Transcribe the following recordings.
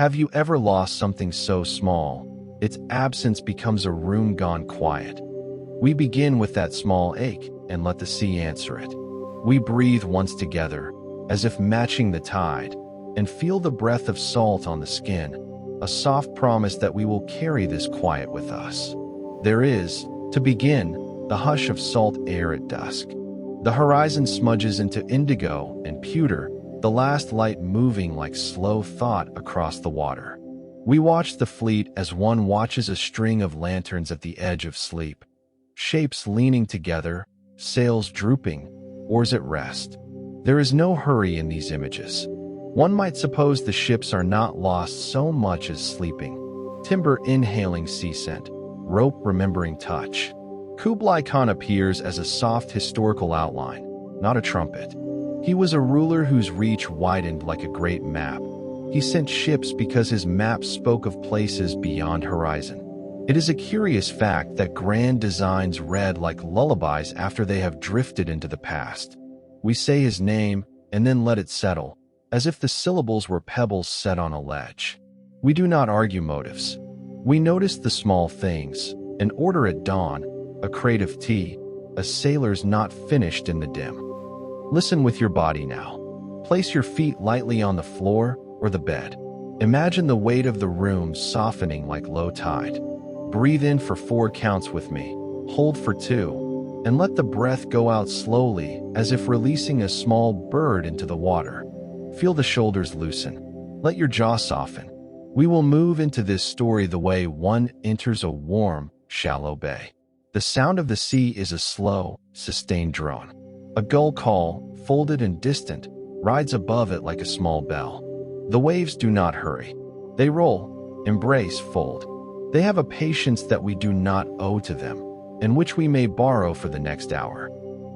Have you ever lost something so small, its absence becomes a room gone quiet? We begin with that small ache and let the sea answer it. We breathe once together, as if matching the tide, and feel the breath of salt on the skin, a soft promise that we will carry this quiet with us. There is, to begin, the hush of salt air at dusk. The horizon smudges into indigo and pewter, the last light moving like slow thought across the water. We watch the fleet as one watches a string of lanterns at the edge of sleep. Shapes leaning together, sails drooping, oars at rest. There is no hurry in these images. One might suppose the ships are not lost so much as sleeping. Timber inhaling sea scent, rope remembering touch. Kublai Khan appears as a soft historical outline, not a trumpet. He was a ruler whose reach widened like a great map. He sent ships because his map spoke of places beyond horizon. It is a curious fact that grand designs read like lullabies after they have drifted into the past. We say his name and then let it settle, as if the syllables were pebbles set on a ledge. We do not argue motives. We notice the small things, an order at dawn, a crate of tea, a sailor's not finished in the dim. Listen with your body now. Place your feet lightly on the floor or the bed. Imagine the weight of the room softening like low tide. Breathe in for 4 counts with me, hold for 2, and let the breath go out slowly as if releasing a small bird into the water. Feel the shoulders loosen. Let your jaw soften. We will move into this story the way one enters a warm, shallow bay. The sound of the sea is a slow, sustained drone. A gull call, folded and distant, rides above it like a small bell. The waves do not hurry. They roll, embrace, fold. They have a patience that we do not owe to them, and which we may borrow for the next hour.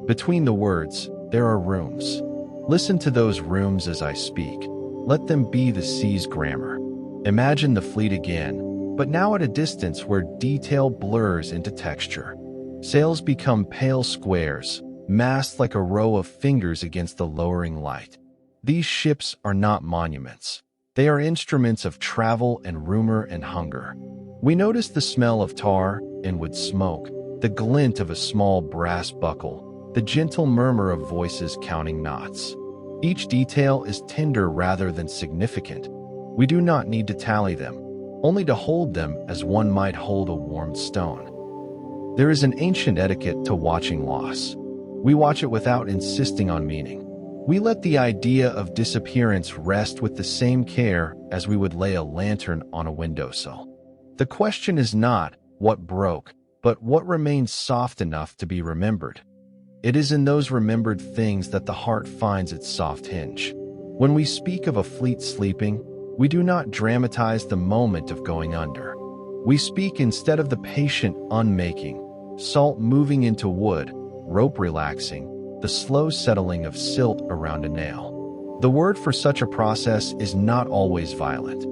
Between the words, there are rooms. Listen to those rooms as I speak. Let them be the sea's grammar. Imagine the fleet again, but now at a distance where detail blurs into texture. Sails become pale squares, massed like a row of fingers against the lowering light. These ships are not monuments. They are instruments of travel and rumor and hunger. We notice the smell of tar and wood smoke, the glint of a small brass buckle, the gentle murmur of voices counting knots. Each detail is tender rather than significant. We do not need to tally them, only to hold them as one might hold a warmed stone. There is an ancient etiquette to watching loss. We watch it without insisting on meaning. We let the idea of disappearance rest with the same care as we would lay a lantern on a windowsill. The question is not what broke, but what remains soft enough to be remembered. It is in those remembered things that the heart finds its soft hinge. When we speak of a fleet sleeping, we do not dramatize the moment of going under. We speak instead of the patient unmaking, salt moving into wood, rope relaxing, the slow settling of silt around a nail. The word for such a process is not always violent.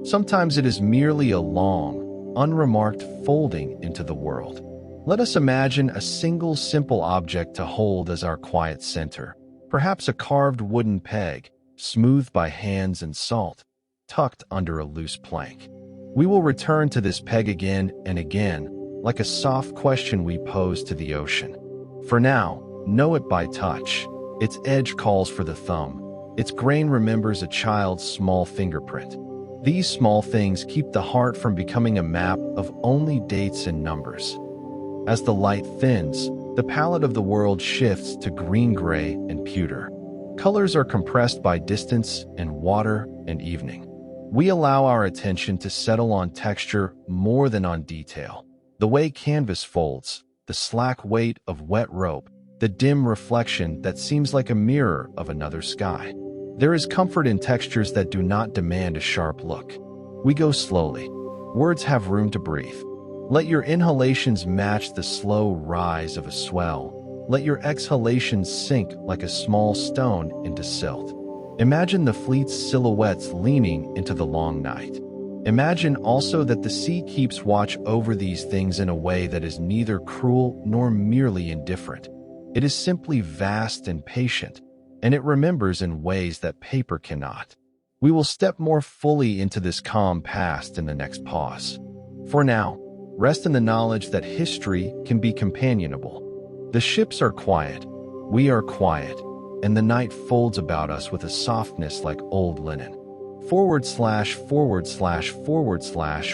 Sometimes it is merely a long, unremarked folding into the world. Let us imagine a single simple object to hold as our quiet center, perhaps a carved wooden peg, smoothed by hands and salt, tucked under a loose plank. We will return to this peg again and again, like a soft question we pose to the ocean. For now, know it by touch. Its edge calls for the thumb. Its grain remembers a child's small fingerprint. These small things keep the heart from becoming a map of only dates and numbers. As the light thins, the palette of the world shifts to green-gray and pewter. Colors are compressed by distance and water and evening. We allow our attention to settle on texture more than on detail. The way canvas folds, the slack weight of wet rope, the dim reflection that seems like a mirror of another sky. There is comfort in textures that do not demand a sharp look. We go slowly. Words have room to breathe. Let your inhalations match the slow rise of a swell. Let your exhalations sink like a small stone into silt. Imagine the fleet's silhouettes leaning into the long night. Imagine also that the sea keeps watch over these things in a way that is neither cruel nor merely indifferent. It is simply vast and patient, and it remembers in ways that paper cannot. We will step more fully into this calm past in the next pause. For now, rest in the knowledge that history can be companionable. The ships are quiet, we are quiet, and the night folds about us with a softness like old linen. //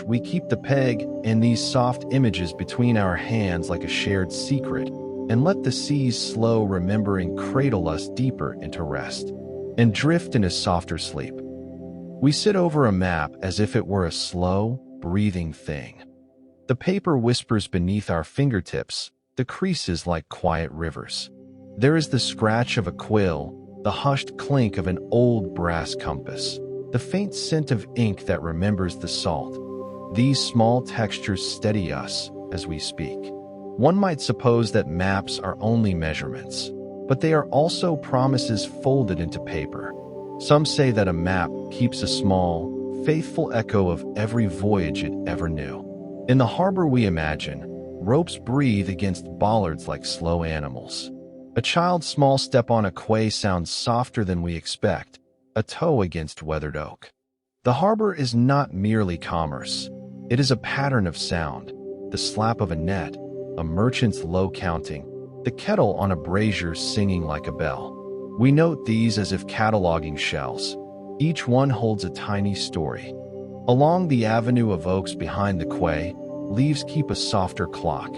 we keep the peg and these soft images between our hands like a shared secret, and let the sea's slow remembering cradle us deeper into rest, and drift into softer sleep. We sit over a map as if it were a slow, breathing thing. The paper whispers beneath our fingertips, the creases like quiet rivers. There is the scratch of a quill, the hushed clink of an old brass compass, the faint scent of ink that remembers the salt. These small textures steady us as we speak. One might suppose that maps are only measurements, but they are also promises folded into paper. Some say that a map keeps a small, faithful echo of every voyage it ever knew. In the harbor we imagine, ropes breathe against bollards like slow animals. A child's small step on a quay sounds softer than we expect, a toe against weathered oak. The harbor is not merely commerce. It is a pattern of sound, the slap of a net, a merchant's low counting, the kettle on a brazier singing like a bell. We note these as if cataloging shells. Each one holds a tiny story. Along the avenue of oaks behind the quay, leaves keep a softer clock.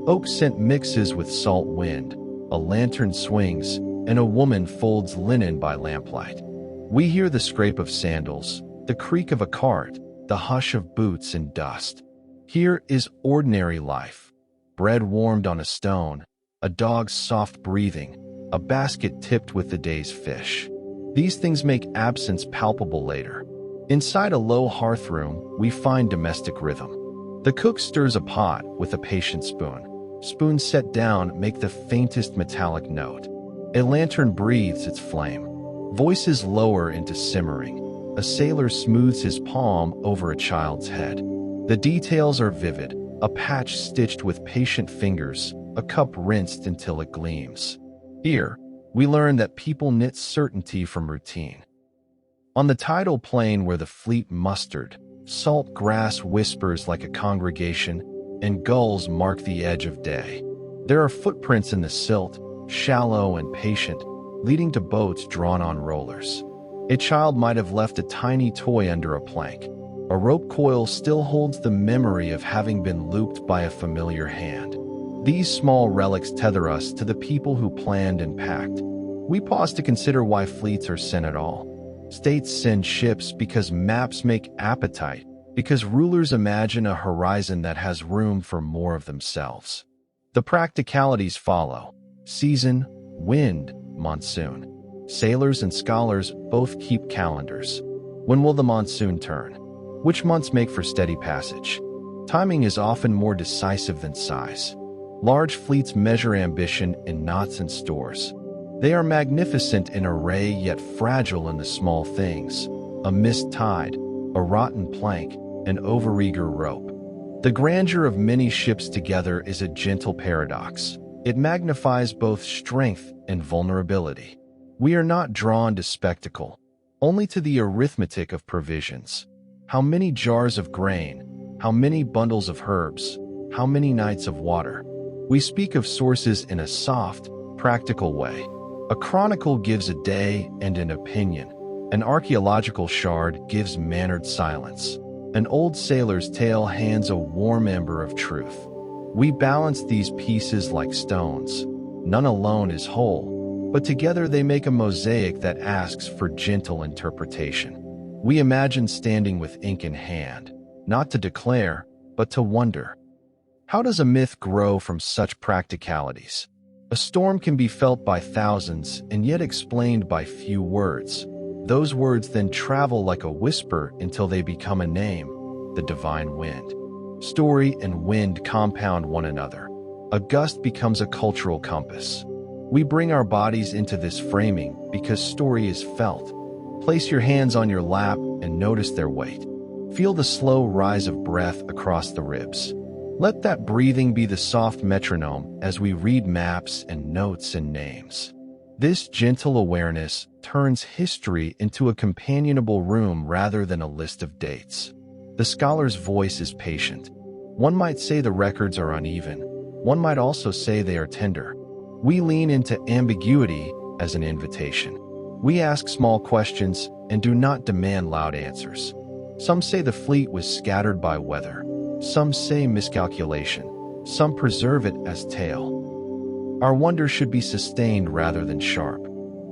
Oak scent mixes with salt wind, a lantern swings, and a woman folds linen by lamplight. We hear the scrape of sandals, the creak of a cart, the hush of boots and dust. Here is ordinary life. Bread warmed on a stone, a dog's soft breathing, a basket tipped with the day's fish. These things make absence palpable later. Inside a low hearthroom, we find domestic rhythm. The cook stirs a pot with a patient spoon. Spoons set down make the faintest metallic note. A lantern breathes its flame. Voices lower into simmering. A sailor smooths his palm over a child's head. The details are vivid, a patch stitched with patient fingers, a cup rinsed until it gleams. Here, we learn that people knit certainty from routine. On the tidal plain where the fleet mustered, salt grass whispers like a congregation, and gulls mark the edge of day. There are footprints in the silt, shallow and patient, leading to boats drawn on rollers. A child might have left a tiny toy under a plank. A rope coil still holds the memory of having been looped by a familiar hand. These small relics tether us to the people who planned and packed. We pause to consider why fleets are sent at all. States send ships because maps make appetite, because rulers imagine a horizon that has room for more of themselves. The practicalities follow: season, wind, monsoon. Sailors and scholars both keep calendars. When will the monsoon turn? Which months make for steady passage? Timing is often more decisive than size. Large fleets measure ambition in knots and stores. They are magnificent in array yet fragile in the small things: a missed tide, a rotten plank, an overeager rope. The grandeur of many ships together is a gentle paradox. It magnifies both strength and vulnerability. We are not drawn to spectacle, only to the arithmetic of provisions. How many jars of grain? How many bundles of herbs? How many nights of water? We speak of sources in a soft, practical way. A chronicle gives a day and an opinion. An archaeological shard gives mannered silence. An old sailor's tale hands a warm ember of truth. We balance these pieces like stones. None alone is whole, but together they make a mosaic that asks for gentle interpretation. We imagine standing with ink in hand, not to declare, but to wonder. How does a myth grow from such practicalities? A storm can be felt by thousands and yet explained by few words. Those words then travel like a whisper until they become a name: the divine wind. Story and wind compound one another. A gust becomes a cultural compass. We bring our bodies into this framing because story is felt. Place your hands on your lap and notice their weight. Feel the slow rise of breath across the ribs. Let that breathing be the soft metronome as we read maps and notes and names. This gentle awareness turns history into a companionable room rather than a list of dates. The scholar's voice is patient. One might say the records are uneven. One might also say they are tender. We lean into ambiguity as an invitation. We ask small questions and do not demand loud answers. Some say the fleet was scattered by weather. Some say miscalculation. Some preserve it as tale. Our wonder should be sustained rather than sharp.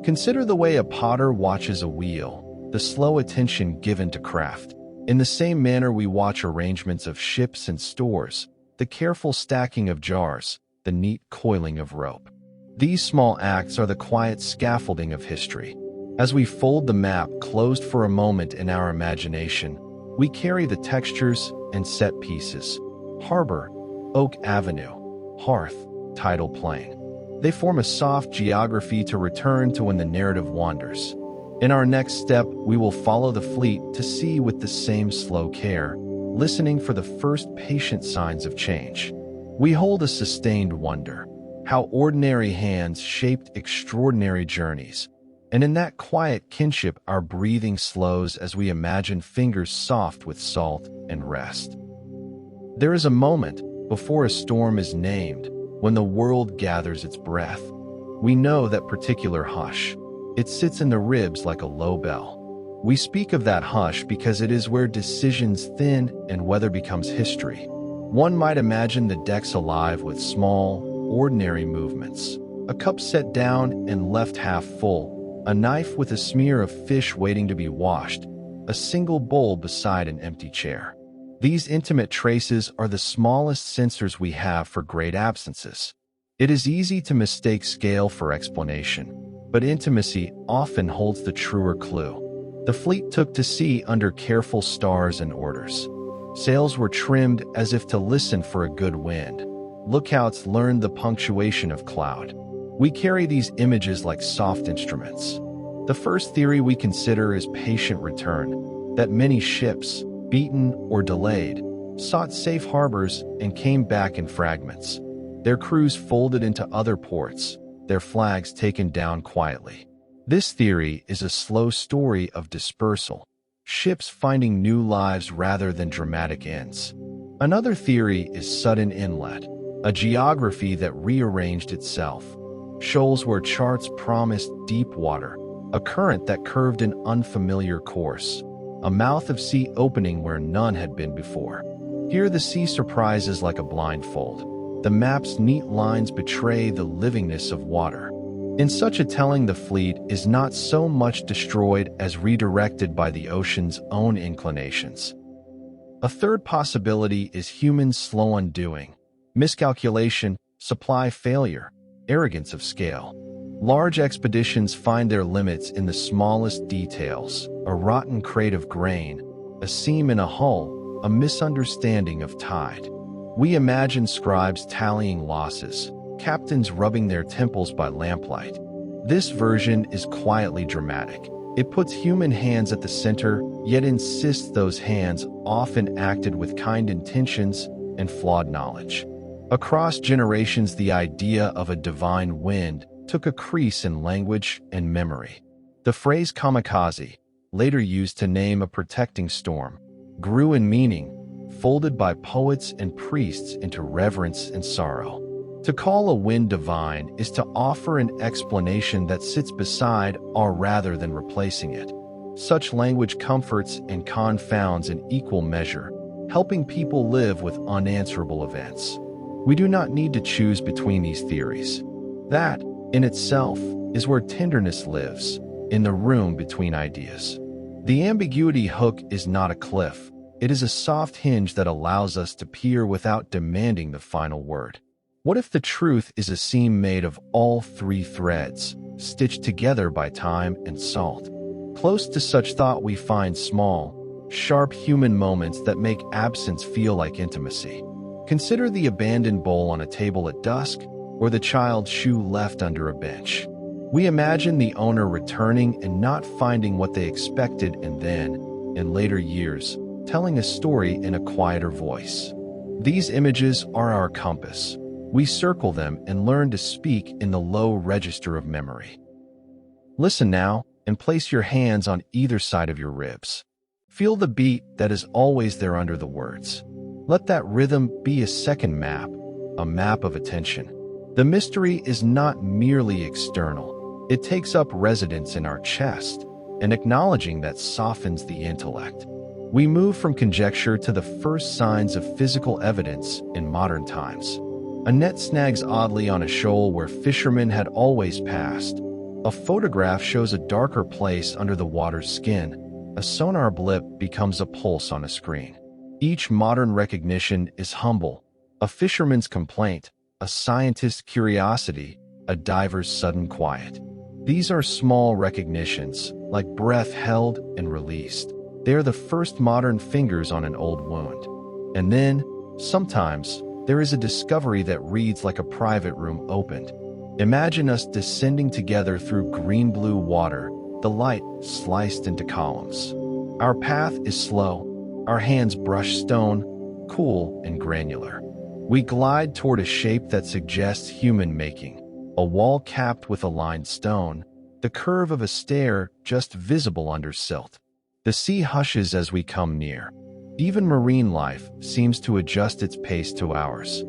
Consider the way a potter watches a wheel, the slow attention given to craft. In the same manner we watch arrangements of ships and stores, the careful stacking of jars, the neat coiling of rope. These small acts are the quiet scaffolding of history. As we fold the map closed for a moment in our imagination, we carry the textures and set pieces. Harbor, Oak Avenue, hearth, tidal plain. They form a soft geography to return to when the narrative wanders. In our next step, we will follow the fleet to sea with the same slow care, listening for the first patient signs of change. We hold a sustained wonder, how ordinary hands shaped extraordinary journeys. And in that quiet kinship, our breathing slows as we imagine fingers soft with salt and rest. There is a moment, before a storm is named, when the world gathers its breath. We know that particular hush. It sits in the ribs like a low bell. We speak of that hush because it is where decisions thin and weather becomes history. One might imagine the decks alive with small, ordinary movements. A cup set down and left half full, a knife with a smear of fish waiting to be washed, a single bowl beside an empty chair. These intimate traces are the smallest sensors we have for great absences. It is easy to mistake scale for explanation, but intimacy often holds the truer clue. The fleet took to sea under careful stars and orders. Sails were trimmed as if to listen for a good wind. Lookouts learned the punctuation of cloud. We carry these images like soft instruments. The first theory we consider is patient return, that many ships, beaten or delayed, sought safe harbors and came back in fragments. Their crews folded into other ports, their flags taken down quietly. This theory is a slow story of dispersal, ships finding new lives rather than dramatic ends. Another theory is sudden inlet, a geography that rearranged itself. Shoals where charts promised deep water, a current that curved an unfamiliar course, a mouth of sea opening where none had been before. Here the sea surprises like a blindfold. The map's neat lines betray the livingness of water. In such a telling, the fleet is not so much destroyed as redirected by the ocean's own inclinations. A third possibility is human slow undoing, miscalculation, supply failure, arrogance of scale. Large expeditions find their limits in the smallest details, a rotten crate of grain, a seam in a hull, a misunderstanding of tide. We imagine scribes tallying losses, captains rubbing their temples by lamplight. This version is quietly dramatic. It puts human hands at the center, yet insists those hands often acted with kind intentions and flawed knowledge. Across generations, the idea of a divine wind took a crease in language and memory. The phrase kamikaze, later used to name a protecting storm, grew in meaning, folded by poets and priests into reverence and sorrow. To call a wind divine is to offer an explanation that sits beside or rather than replacing it. Such language comforts and confounds in equal measure, helping people live with unanswerable events. We do not need to choose between these theories. That, in itself, is where tenderness lives, in the room between ideas. The ambiguity hook is not a cliff. It is a soft hinge that allows us to peer without demanding the final word. What if the truth is a seam made of all three threads, stitched together by time and salt? Close to such thought we find small, sharp human moments that make absence feel like intimacy. Consider the abandoned bowl on a table at dusk, or the child's shoe left under a bench. We imagine the owner returning and not finding what they expected, and then, in later years, telling a story in a quieter voice. These images are our compass. We circle them and learn to speak in the low register of memory. Listen now and place your hands on either side of your ribs. Feel the beat that is always there under the words. Let that rhythm be a second map, a map of attention. The mystery is not merely external. It takes up residence in our chest, and acknowledging that softens the intellect. We move from conjecture to the first signs of physical evidence in modern times. A net snags oddly on a shoal where fishermen had always passed. A photograph shows a darker place under the water's skin. A sonar blip becomes a pulse on a screen. Each modern recognition is humble. A fisherman's complaint, a scientist's curiosity, a diver's sudden quiet. These are small recognitions, like breath held and released. They are the first modern fingers on an old wound. And then, sometimes, there is a discovery that reads like a private room opened. Imagine us descending together through green-blue water, the light sliced into columns. Our path is slow. Our hands brush stone, cool and granular. We glide toward a shape that suggests human making, a wall capped with a lined stone, the curve of a stair just visible under silt. The sea hushes as we come near. Even marine life seems to adjust its pace to ours.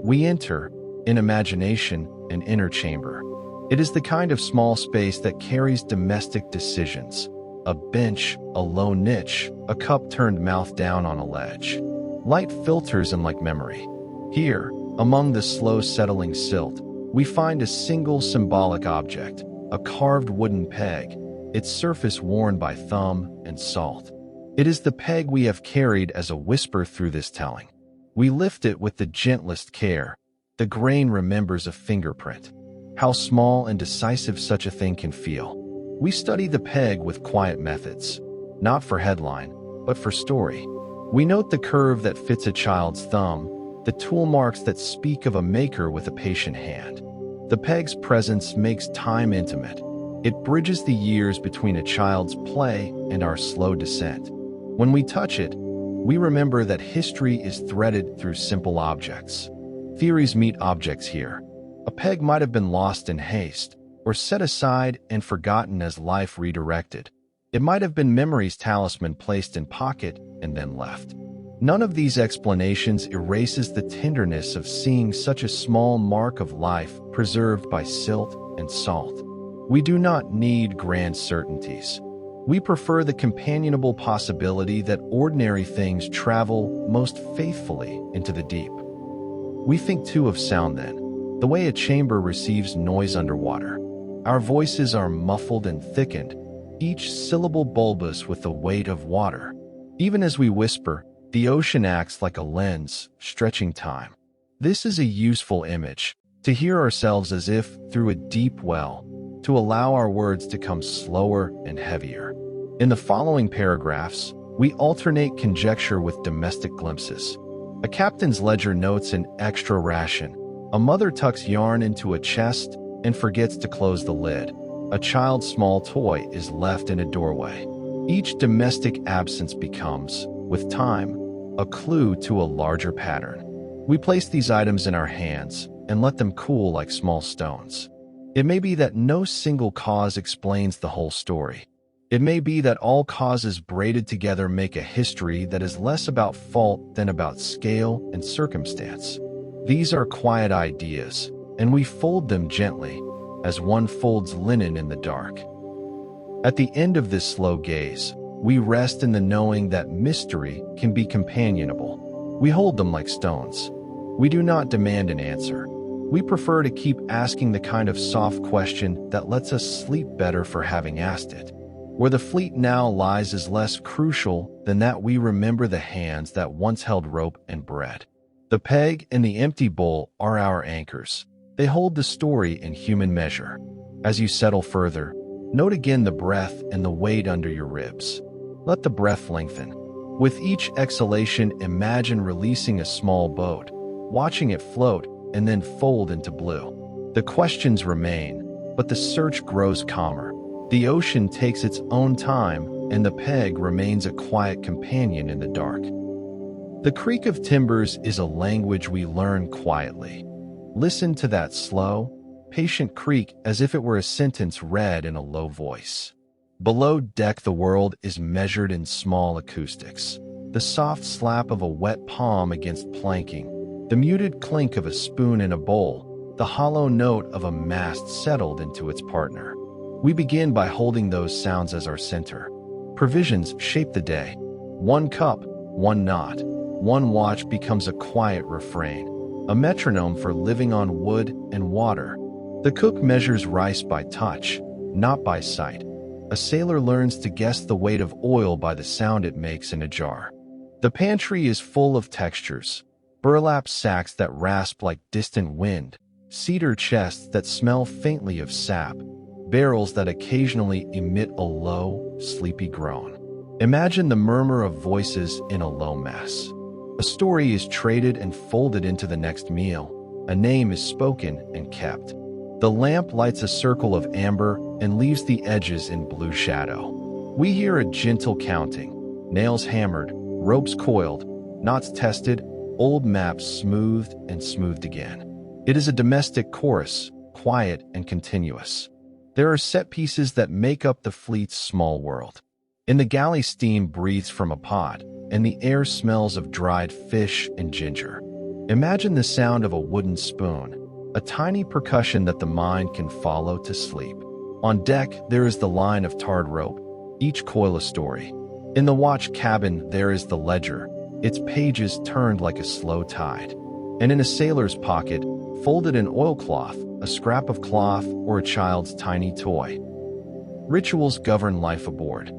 We enter, in imagination, an inner chamber. It is the kind of small space that carries domestic decisions. A bench, a low niche, a cup turned mouth down on a ledge. Light filters in like memory. Here, among the slow settling silt, we find a single symbolic object, a carved wooden peg, its surface worn by thumb and salt. It is the peg we have carried as a whisper through this telling. We lift it with the gentlest care. The grain remembers a fingerprint. How small and decisive such a thing can feel. We study the peg with quiet methods, not for headline, but for story. We note the curve that fits a child's thumb, the tool marks that speak of a maker with a patient hand. The peg's presence makes time intimate. It bridges the years between a child's play and our slow descent. When we touch it, we remember that history is threaded through simple objects. Theories meet objects here. A peg might have been lost in haste, or set aside and forgotten as life redirected. It might have been memory's talisman placed in pocket and then left. None of these explanations erases the tenderness of seeing such a small mark of life preserved by silt and salt. We do not need grand certainties. We prefer the companionable possibility that ordinary things travel most faithfully into the deep. We think too of sound then, the way a chamber receives noise underwater. Our voices are muffled and thickened, each syllable bulbous with the weight of water. Even as we whisper, the ocean acts like a lens, stretching time. This is a useful image, to hear ourselves as if through a deep well, to allow our words to come slower and heavier. In the following paragraphs, we alternate conjecture with domestic glimpses. A captain's ledger notes an extra ration. A mother tucks yarn into a chest and forgets to close the lid. A child's small toy is left in a doorway. Each domestic absence becomes, with time, a clue to a larger pattern. We place these items in our hands and let them cool like small stones. It may be that no single cause explains the whole story. It may be that all causes braided together make a history that is less about fault than about scale and circumstance. These are quiet ideas, and we fold them gently, as one folds linen in the dark. At the end of this slow gaze, we rest in the knowing that mystery can be companionable. We hold them like stones. We do not demand an answer. We prefer to keep asking the kind of soft question that lets us sleep better for having asked it. Where the fleet now lies is less crucial than that we remember the hands that once held rope and bread. The peg and the empty bowl are our anchors. They hold the story in human measure. As you settle further, note again the breath and the weight under your ribs. Let the breath lengthen. With each exhalation, imagine releasing a small boat, watching it float and then fold into blue. The questions remain, but the search grows calmer. The ocean takes its own time, and the peg remains a quiet companion in the dark. The creak of timbers is a language we learn quietly. Listen to that slow, patient creak as if it were a sentence read in a low voice. Below deck, the world is measured in small acoustics. The soft slap of a wet palm against planking, the muted clink of a spoon in a bowl, the hollow note of a mast settled into its partner. We begin by holding those sounds as our center. Provisions shape the day. One cup, one knot, one watch becomes a quiet refrain, a metronome for living on wood and water. The cook measures rice by touch, not by sight. A sailor learns to guess the weight of oil by the sound it makes in a jar. The pantry is full of textures: burlap sacks that rasp like distant wind, cedar chests that smell faintly of sap, barrels that occasionally emit a low, sleepy groan. Imagine the murmur of voices in a low mess. A story is traded and folded into the next meal. A name is spoken and kept. The lamp lights a circle of amber and leaves the edges in blue shadow. We hear a gentle counting, nails hammered, ropes coiled, knots tested, old maps smoothed and smoothed again. It is a domestic chorus, quiet and continuous. There are set pieces that make up the fleet's small world. In the galley, steam breathes from a pot, and the air smells of dried fish and ginger. Imagine the sound of a wooden spoon, a tiny percussion that the mind can follow to sleep. On deck, there is the line of tarred rope, each coil a story. In the watch cabin, there is the ledger, its pages turned like a slow tide. And in a sailor's pocket, folded in oilcloth, a scrap of cloth or a child's tiny toy. Rituals govern life aboard.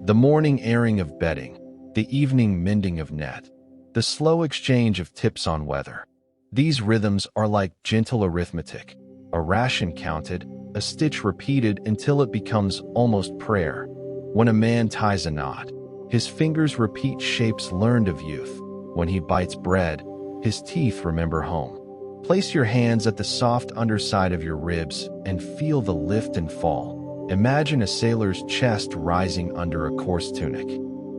The morning airing of bedding, the evening mending of net, the slow exchange of tips on weather. These rhythms are like gentle arithmetic, a ration counted, a stitch repeated until it becomes almost prayer. When a man ties a knot, his fingers repeat shapes learned of youth. When he bites bread, his teeth remember home. Place your hands at the soft underside of your ribs and feel the lift and fall. Imagine a sailor's chest rising under a coarse tunic.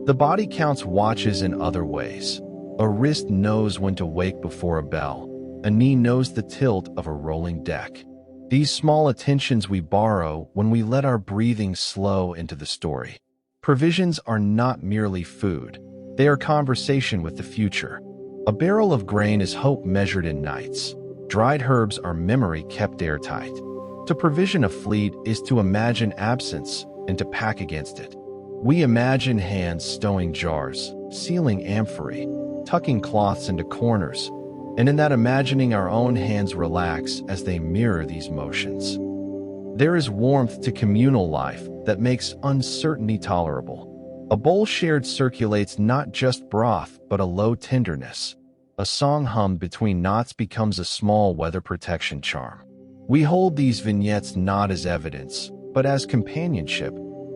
The body counts watches in other ways. A wrist knows when to wake before a bell. A knee knows the tilt of a rolling deck. These small attentions we borrow when we let our breathing slow into the story. Provisions are not merely food. They are conversation with the future. A barrel of grain is hope measured in nights. Dried herbs are memory kept airtight. To provision a fleet is to imagine absence and to pack against it. We imagine hands stowing jars, sealing amphorae, tucking cloths into corners, and in that imagining our own hands relax as they mirror these motions. There is warmth to communal life that makes uncertainty tolerable. A bowl shared circulates not just broth but a low tenderness. A song hummed between knots becomes a small weather protection charm. We hold these vignettes not as evidence, but as companionship.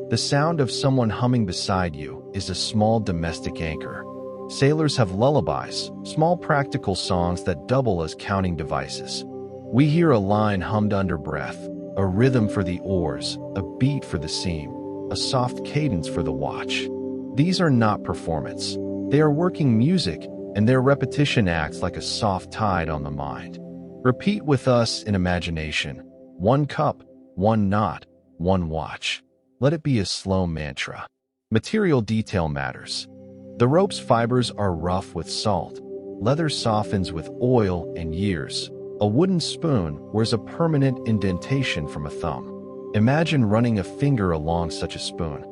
The sound of someone humming beside you is a small domestic anchor. Sailors have lullabies, small practical songs that double as counting devices. We hear a line hummed under breath, a rhythm for the oars, a beat for the seam, a soft cadence for the watch. These are not performance. They are working music, and their repetition acts like a soft tide on the mind. Repeat with us in imagination. One cup, one knot, one watch. Let it be a slow mantra. Material detail matters. The rope's fibers are rough with salt. Leather softens with oil and years. A wooden spoon wears a permanent indentation from a thumb. Imagine running a finger along such a spoon.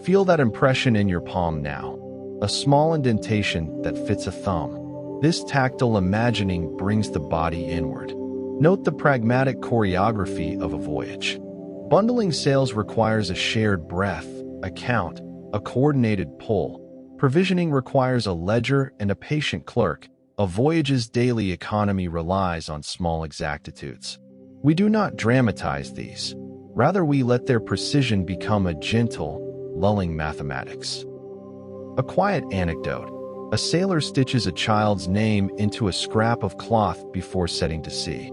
Feel that impression in your palm now. A small indentation that fits a thumb. This tactile imagining brings the body inward. Note the pragmatic choreography of a voyage. Bundling sails requires a shared breath, a count, a coordinated pull. Provisioning requires a ledger and a patient clerk. A voyage's daily economy relies on small exactitudes. We do not dramatize these. Rather, we let their precision become a gentle, lulling mathematics. A quiet anecdote. A sailor stitches a child's name into a scrap of cloth before setting to sea.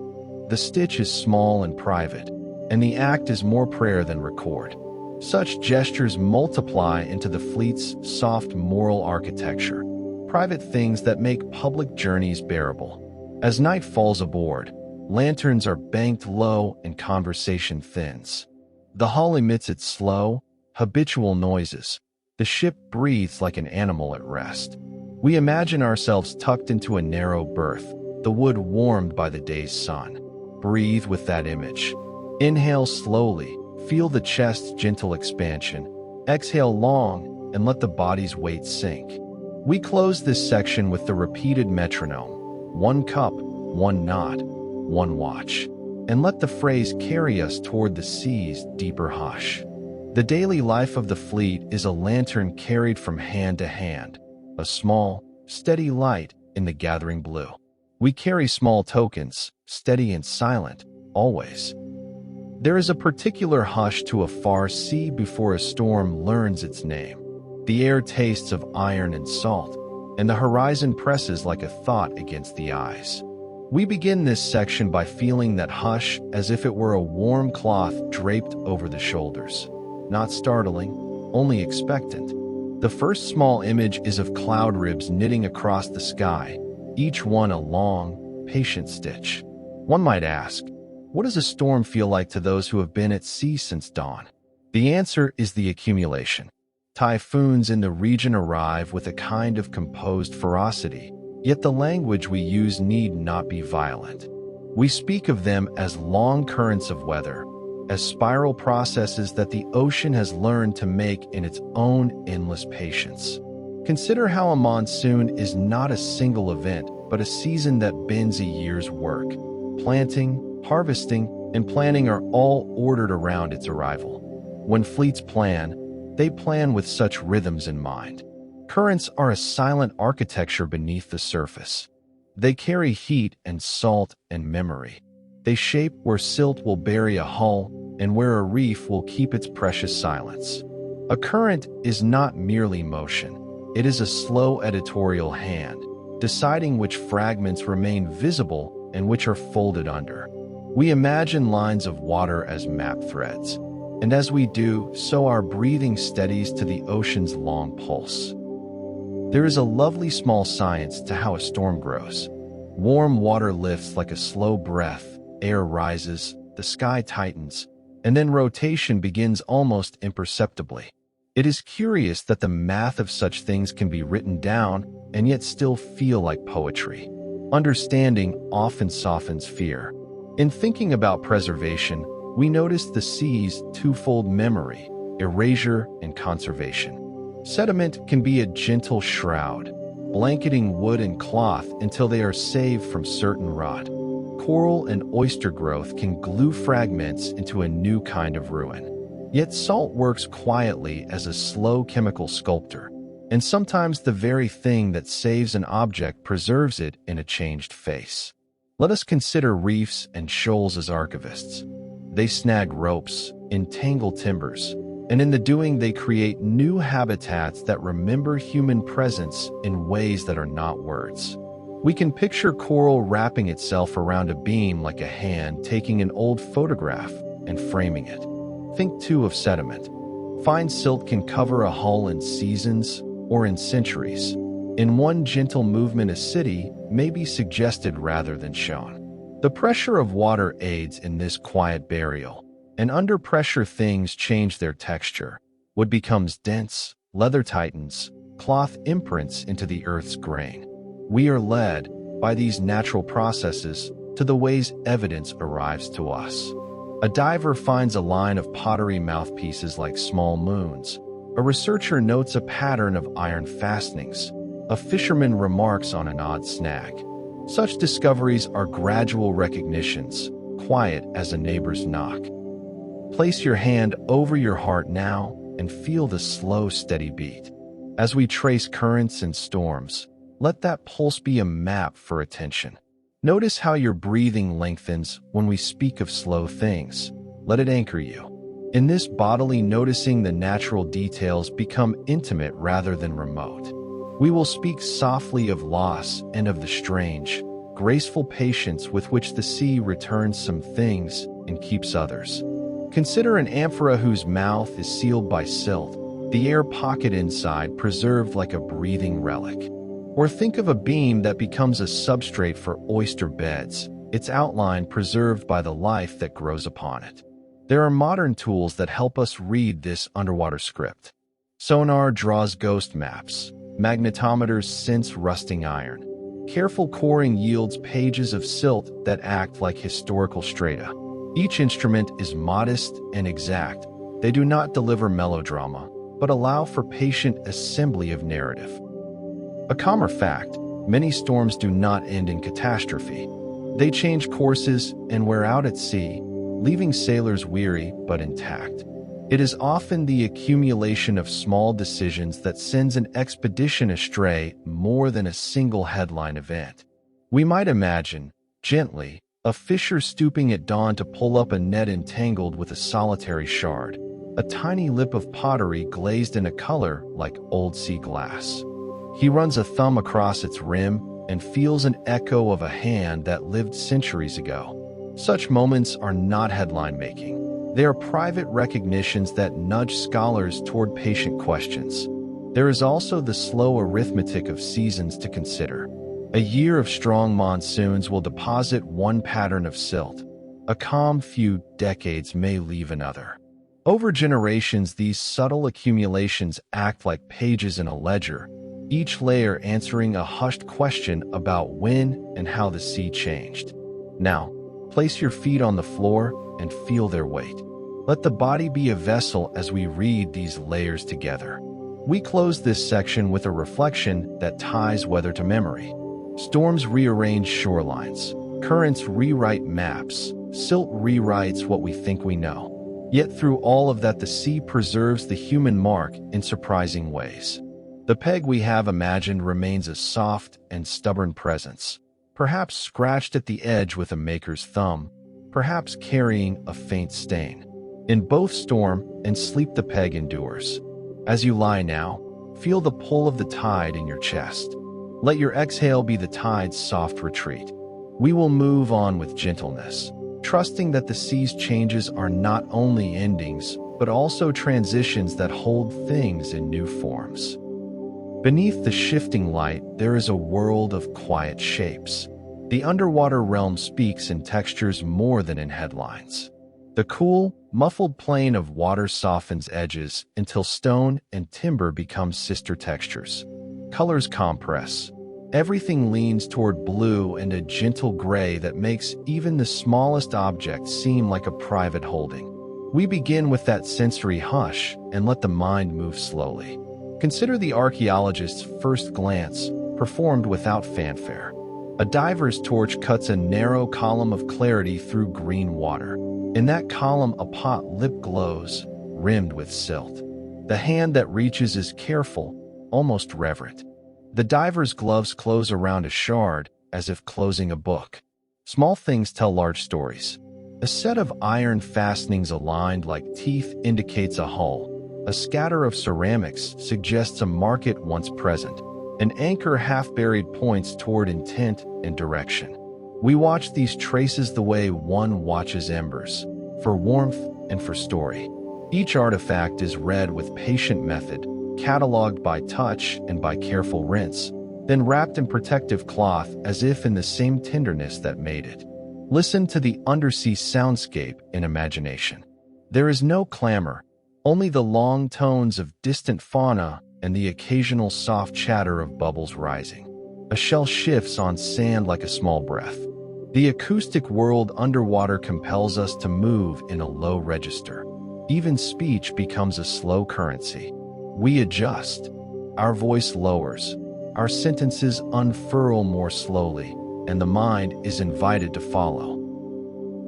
The stitch is small and private, and the act is more prayer than record. Such gestures multiply into the fleet's soft moral architecture, private things that make public journeys bearable. As night falls aboard, Lanterns are banked low and conversation thins. The hull emits its slow, habitual noises. The ship breathes like an animal at rest. We imagine ourselves tucked into a narrow berth, the wood warmed by the day's sun. Breathe with that image. Inhale slowly, feel the chest's gentle expansion. Exhale long, and let the body's weight sink. We close this section with the repeated metronome. One cup, one knot, one watch. And let the phrase carry us toward the sea's deeper hush. The daily life of the fleet is a lantern carried from hand to hand, a small, steady light in the gathering blue. We carry small tokens, steady and silent, always. There is a particular hush to a far sea before a storm learns its name. The air tastes of iron and salt, and the horizon presses like a thought against the eyes. We begin this section by feeling that hush as if it were a warm cloth draped over the shoulders. Not startling, only expectant. The first small image is of cloud ribs knitting across the sky, each one a long, patient stitch. One might ask, what does a storm feel like to those who have been at sea since dawn? The answer is the accumulation. Typhoons in the region arrive with a kind of composed ferocity, yet the language we use need not be violent. We speak of them as long currents of weather, as spiral processes that the ocean has learned to make in its own endless patience. Consider how a monsoon is not a single event, but a season that bends a year's work. Planting, harvesting, and planning are all ordered around its arrival. When fleets plan, they plan with such rhythms in mind. Currents are a silent architecture beneath the surface. They carry heat and salt and memory. They shape where silt will bury a hull and where a reef will keep its precious silence. A current is not merely motion. It is a slow editorial hand, deciding which fragments remain visible and which are folded under. We imagine lines of water as map threads, and as we do, so our breathing steadies to the ocean's long pulse. There is a lovely small science to how a storm grows. Warm water lifts like a slow breath, air rises, the sky tightens, and then rotation begins almost imperceptibly. It is curious that the math of such things can be written down and yet still feel like poetry. Understanding often softens fear. In thinking about preservation, we notice the sea's twofold memory, erasure and conservation. Sediment can be a gentle shroud, blanketing wood and cloth until they are saved from certain rot. Coral and oyster growth can glue fragments into a new kind of ruin. Yet salt works quietly as a slow chemical sculptor, and sometimes the very thing that saves an object preserves it in a changed face. Let us consider reefs and shoals as archivists. They snag ropes, entangle timbers, and in the doing they create new habitats that remember human presence in ways that are not words. We can picture coral wrapping itself around a beam like a hand taking an old photograph and framing it. Think too of sediment. Fine silt can cover a hull in seasons or in centuries. In one gentle movement a city may be suggested rather than shown. The pressure of water aids in this quiet burial, and under pressure things change their texture. Wood becomes dense, leather tightens, cloth imprints into the earth's grain. We are led, by these natural processes, to the ways evidence arrives to us. A diver finds a line of pottery mouthpieces like small moons. A researcher notes a pattern of iron fastenings. A fisherman remarks on an odd snag. Such discoveries are gradual recognitions, quiet as a neighbor's knock. Place your hand over your heart now and feel the slow, steady beat. As we trace currents and storms, let that pulse be a map for attention. Notice how your breathing lengthens when we speak of slow things. Let it anchor you. In this bodily noticing, the natural details become intimate rather than remote. We will speak softly of loss and of the strange, graceful patience with which the sea returns some things and keeps others. Consider an amphora whose mouth is sealed by silt, the air pocket inside preserved like a breathing relic. Or think of a beam that becomes a substrate for oyster beds, its outline preserved by the life that grows upon it. There are modern tools that help us read this underwater script. Sonar draws ghost maps. Magnetometers sense rusting iron. Careful coring yields pages of silt that act like historical strata. Each instrument is modest and exact. They do not deliver melodrama, but allow for patient assembly of narrative. A calmer fact, many storms do not end in catastrophe. They change courses and wear out at sea, leaving sailors weary but intact. It is often the accumulation of small decisions that sends an expedition astray more than a single headline event. We might imagine, gently, a fisher stooping at dawn to pull up a net entangled with a solitary shard, a tiny lip of pottery glazed in a color like old sea glass. He runs a thumb across its rim and feels an echo of a hand that lived centuries ago. Such moments are not headline-making. They are private recognitions that nudge scholars toward patient questions. There is also the slow arithmetic of seasons to consider. A year of strong monsoons will deposit one pattern of silt. A calm few decades may leave another. Over generations, these subtle accumulations act like pages in a ledger, each layer answering a hushed question about when and how the sea changed. Now, place your feet on the floor and feel their weight. Let the body be a vessel as we read these layers together. We close this section with a reflection that ties weather to memory. Storms rearrange shorelines. Currents rewrite maps. Silt rewrites what we think we know. Yet through all of that, the sea preserves the human mark in surprising ways. The peg we have imagined remains a soft and stubborn presence, perhaps scratched at the edge with a maker's thumb, perhaps carrying a faint stain. In both storm and sleep, the peg endures. As you lie now, feel the pull of the tide in your chest. Let your exhale be the tide's soft retreat. We will move on with gentleness, trusting that the sea's changes are not only endings, but also transitions that hold things in new forms. Beneath the shifting light, there is a world of quiet shapes. The underwater realm speaks in textures more than in headlines. The cool, muffled plane of water softens edges until stone and timber become sister textures. Colors compress. Everything leans toward blue and a gentle gray that makes even the smallest object seem like a private holding. We begin with that sensory hush and let the mind move slowly. Consider the archaeologist's first glance, performed without fanfare. A diver's torch cuts a narrow column of clarity through green water. In that column, a pot lip glows, rimmed with silt. The hand that reaches is careful, almost reverent. The diver's gloves close around a shard, as if closing a book. Small things tell large stories. A set of iron fastenings aligned like teeth indicates a hull. A scatter of ceramics suggests a market once present. An anchor half-buried points toward intent and direction. We watch these traces the way one watches embers, for warmth and for story. Each artifact is read with patient method, cataloged by touch and by careful rinse, then wrapped in protective cloth as if in the same tenderness that made it. Listen to the undersea soundscape in imagination. There is no clamor, only the long tones of distant fauna and the occasional soft chatter of bubbles rising. A shell shifts on sand like a small breath. The acoustic world underwater compels us to move in a low register. Even speech becomes a slow currency. We adjust. Our voice lowers. Our sentences unfurl more slowly, and the mind is invited to follow.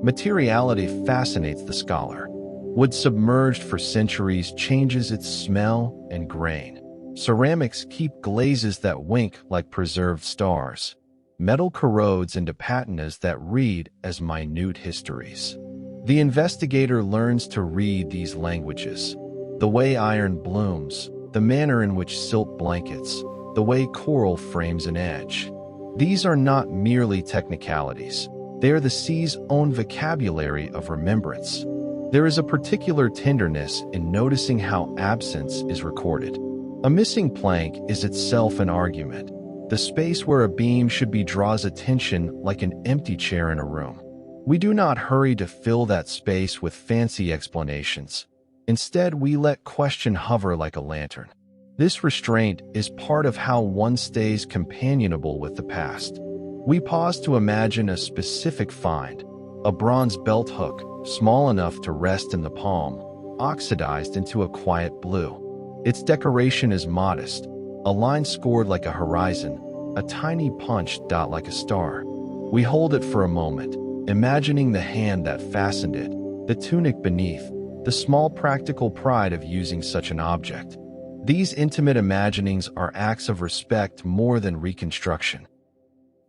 Materiality fascinates the scholar. Wood submerged for centuries changes its smell and grain. Ceramics keep glazes that wink like preserved stars. Metal corrodes into patinas that read as minute histories. The investigator learns to read these languages. The way iron blooms, the manner in which silt blankets, the way coral frames an edge. These are not merely technicalities. They are the sea's own vocabulary of remembrance. There is a particular tenderness in noticing how absence is recorded. A missing plank is itself an argument. The space where a beam should be draws attention like an empty chair in a room. We do not hurry to fill that space with fancy explanations. Instead, we let question hover like a lantern. This restraint is part of how one stays companionable with the past. We pause to imagine a specific find, a bronze belt hook, small enough to rest in the palm, oxidized into a quiet blue. Its decoration is modest, a line scored like a horizon, a tiny punch dot like a star. We hold it for a moment, imagining the hand that fastened it, the tunic beneath, the small practical pride of using such an object. These intimate imaginings are acts of respect more than reconstruction.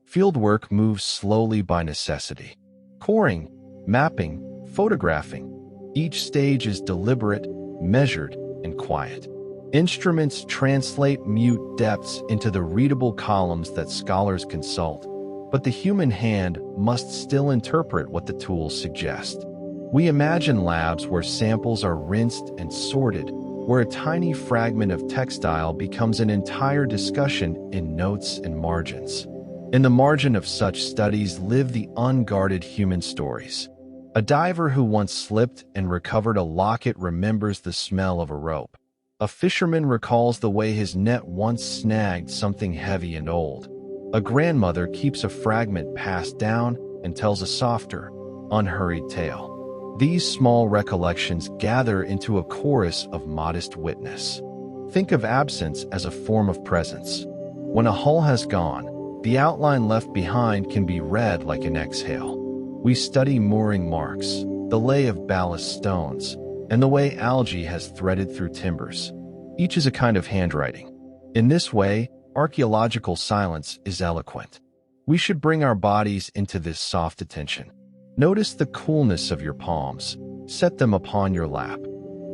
Fieldwork moves slowly by necessity. Coring, mapping, photographing. Each stage is deliberate, measured, and quiet. Instruments translate mute depths into the readable columns that scholars consult, but the human hand must still interpret what the tools suggest. We imagine labs where samples are rinsed and sorted, where a tiny fragment of textile becomes an entire discussion in notes and margins. In the margin of such studies live the unguarded human stories. A diver who once slipped and recovered a locket remembers the smell of a rope. A fisherman recalls the way his net once snagged something heavy and old. A grandmother keeps a fragment passed down and tells a softer, unhurried tale. These small recollections gather into a chorus of modest witness. Think of absence as a form of presence. When a hull has gone, the outline left behind can be read like an exhale. We study mooring marks, the lay of ballast stones, and the way algae has threaded through timbers. Each is a kind of handwriting. In this way, archaeological silence is eloquent. We should bring our bodies into this soft attention. Notice the coolness of your palms. Set them upon your lap.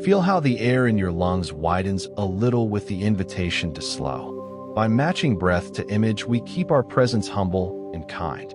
Feel how the air in your lungs widens a little with the invitation to slow. By matching breath to image, we keep our presence humble and kind.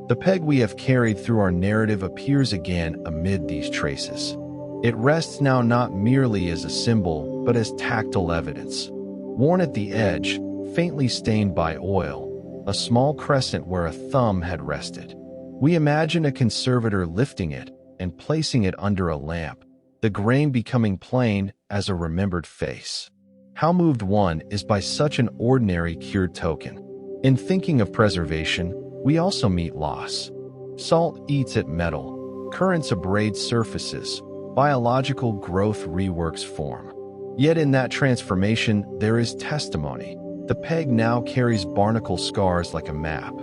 The peg we have carried through our narrative appears again amid these traces. It rests now not merely as a symbol, but as tactile evidence. Worn at the edge, faintly stained by oil, a small crescent where a thumb had rested. We imagine a conservator lifting it and placing it under a lamp, the grain becoming plain as a remembered face. How moved one is by such an ordinary cured token. In thinking of preservation, we also meet loss. Salt eats at metal, currents abrade surfaces, biological growth reworks form. Yet in that transformation, there is testimony. The peg now carries barnacle scars like a map.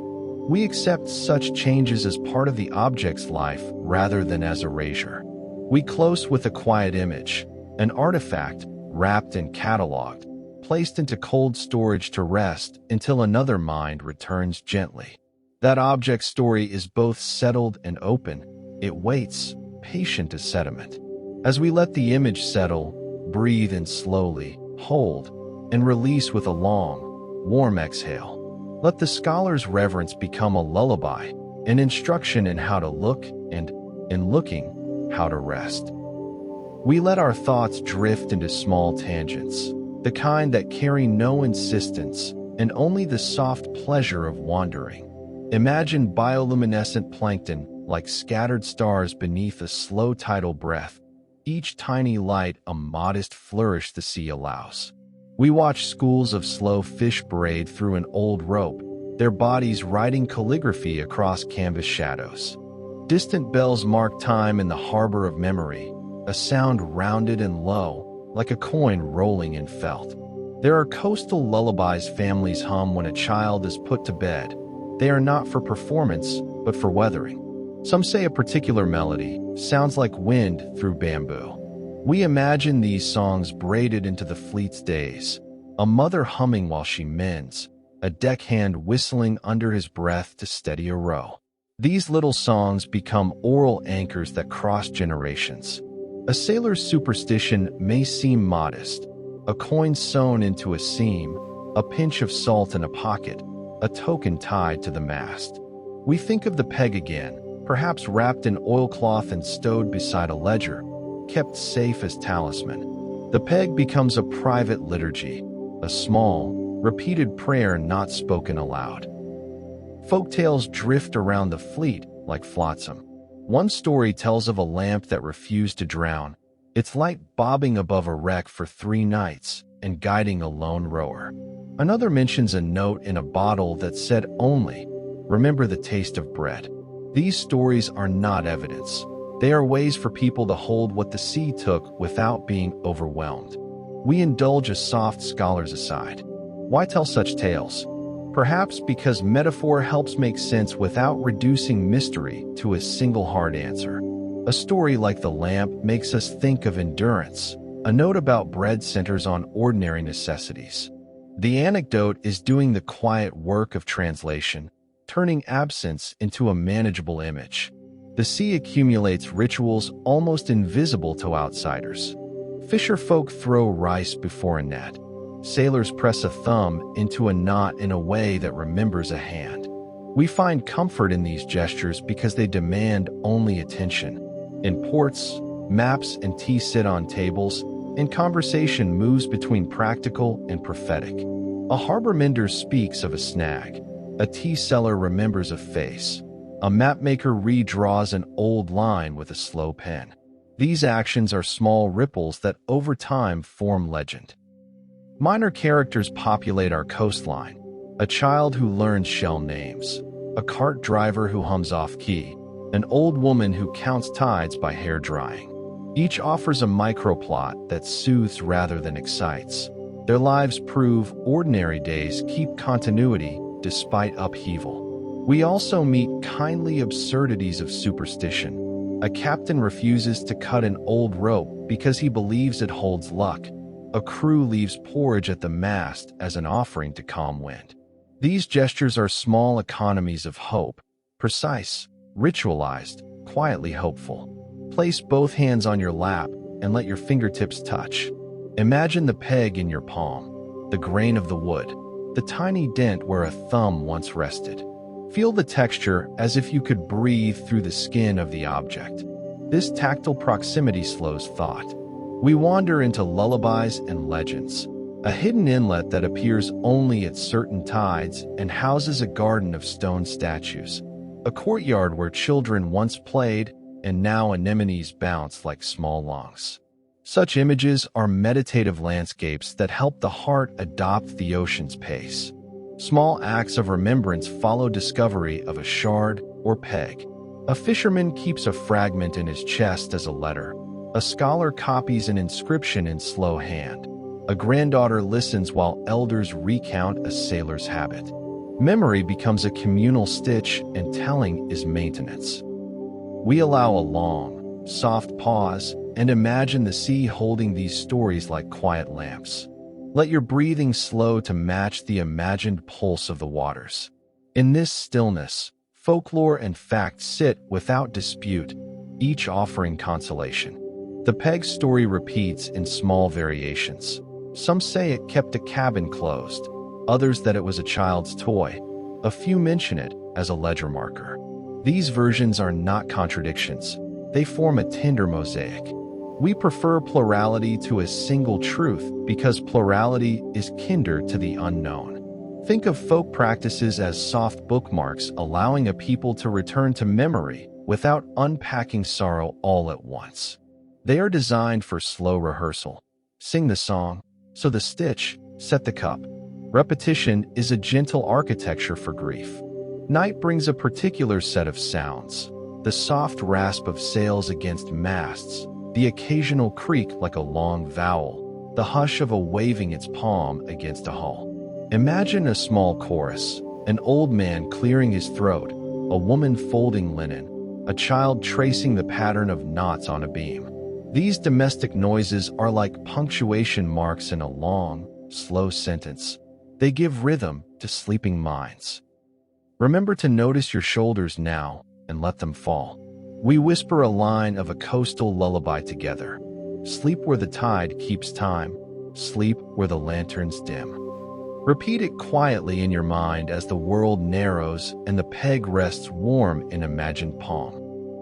We accept such changes as part of the object's life rather than as erasure. We close with a quiet image, an artifact wrapped and cataloged, placed into cold storage to rest until another mind returns gently. That object's story is both settled and open. It waits, patient as sediment. As we let the image settle, breathe in slowly, hold, and release with a long, warm exhale. Let the scholar's reverence become a lullaby, an instruction in how to look and, in looking, how to rest. We let our thoughts drift into small tangents, the kind that carry no insistence and only the soft pleasure of wandering. Imagine bioluminescent plankton like scattered stars beneath a slow tidal breath, each tiny light a modest flourish the sea allows. We watch schools of slow fish braid through an old rope, their bodies writing calligraphy across canvas shadows. Distant bells mark time in the harbor of memory, a sound rounded and low, like a coin rolling in felt. There are coastal lullabies families hum when a child is put to bed. They are not for performance, but for weathering. Some say a particular melody sounds like wind through bamboo. We imagine these songs braided into the fleet's days, a mother humming while she mends, a deckhand whistling under his breath to steady a row. These little songs become oral anchors that cross generations. A sailor's superstition may seem modest, a coin sewn into a seam, a pinch of salt in a pocket, a token tied to the mast. We think of the peg again, perhaps wrapped in oilcloth and stowed beside a ledger, kept safe as talisman. The peg becomes a private liturgy, a small, repeated prayer not spoken aloud. Folktales drift around the fleet like flotsam. One story tells of a lamp that refused to drown, its light bobbing above a wreck for 3 nights and guiding a lone rower. Another mentions a note in a bottle that said only, "Remember the taste of bread." These stories are not evidence. They are ways for people to hold what the sea took without being overwhelmed. We indulge a soft scholar's aside. Why tell such tales? Perhaps because metaphor helps make sense without reducing mystery to a single hard answer. A story like the lamp makes us think of endurance. A note about bread centers on ordinary necessities. The anecdote is doing the quiet work of translation, turning absence into a manageable image. The sea accumulates rituals almost invisible to outsiders. Fisher folk throw rice before a net. Sailors press a thumb into a knot in a way that remembers a hand. We find comfort in these gestures because they demand only attention. In ports, maps and tea sit on tables, and conversation moves between practical and prophetic. A harbor mender speaks of a snag. A tea seller remembers a face. A mapmaker redraws an old line with a slow pen. These actions are small ripples that over time form legend. Minor characters populate our coastline. A child who learns shell names. A cart driver who hums off-key. An old woman who counts tides by hair drying. Each offers a microplot that soothes rather than excites. Their lives prove ordinary days keep continuity despite upheaval. We also meet kindly absurdities of superstition. A captain refuses to cut an old rope because he believes it holds luck. A crew leaves porridge at the mast as an offering to calm wind. These gestures are small economies of hope, precise, ritualized, quietly hopeful. Place both hands on your lap and let your fingertips touch. Imagine the peg in your palm, the grain of the wood, the tiny dent where a thumb once rested. Feel the texture as if you could breathe through the skin of the object. This tactile proximity slows thought. We wander into lullabies and legends, a hidden inlet that appears only at certain tides and houses a garden of stone statues, a courtyard where children once played and now anemones bounce like small longs. Such images are meditative landscapes that help the heart adopt the ocean's pace. Small acts of remembrance follow discovery of a shard or peg. A fisherman keeps a fragment in his chest as a letter. A scholar copies an inscription in slow hand. A granddaughter listens while elders recount a sailor's habit. Memory becomes a communal stitch and telling is maintenance. We allow a long, soft pause and imagine the sea holding these stories like quiet lamps. Let your breathing slow to match the imagined pulse of the waters. In this stillness, folklore and fact sit without dispute, each offering consolation. The peg story repeats in small variations. Some say it kept a cabin closed, others that it was a child's toy. A few mention it as a ledger marker. These versions are not contradictions. They form a tender mosaic. We prefer plurality to a single truth because plurality is kinder to the unknown. Think of folk practices as soft bookmarks allowing a people to return to memory without unpacking sorrow all at once. They are designed for slow rehearsal. Sing the song, so the stitch, set the cup. Repetition is a gentle architecture for grief. Night brings a particular set of sounds. The soft rasp of sails against masts, the occasional creak like a long vowel, the hush of a waving its palm against a hull. Imagine a small chorus, an old man clearing his throat, a woman folding linen, a child tracing the pattern of knots on a beam. These domestic noises are like punctuation marks in a long, slow sentence. They give rhythm to sleeping minds. Remember to notice your shoulders now and let them fall. We whisper a line of a coastal lullaby together. Sleep where the tide keeps time. Sleep where the lanterns dim. Repeat it quietly in your mind as the world narrows and the peg rests warm in imagined palm.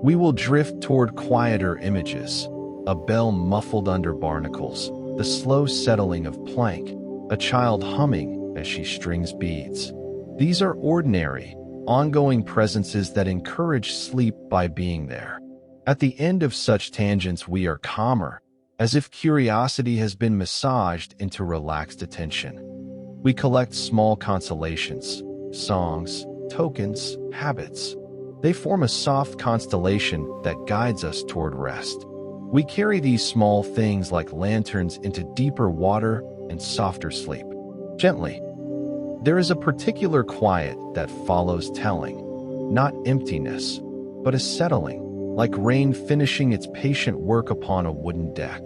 We will drift toward quieter images. A bell muffled under barnacles, the slow settling of plank, a child humming, as she strings beads. These are ordinary, ongoing presences that encourage sleep by being there. At the end of such tangents, we are calmer, as if curiosity has been massaged into relaxed attention. We collect small consolations, songs, tokens, habits. They form a soft constellation that guides us toward rest. We carry these small things like lanterns into deeper water and softer sleep. Gently. There is a particular quiet that follows telling, not emptiness, but a settling, like rain finishing its patient work upon a wooden deck.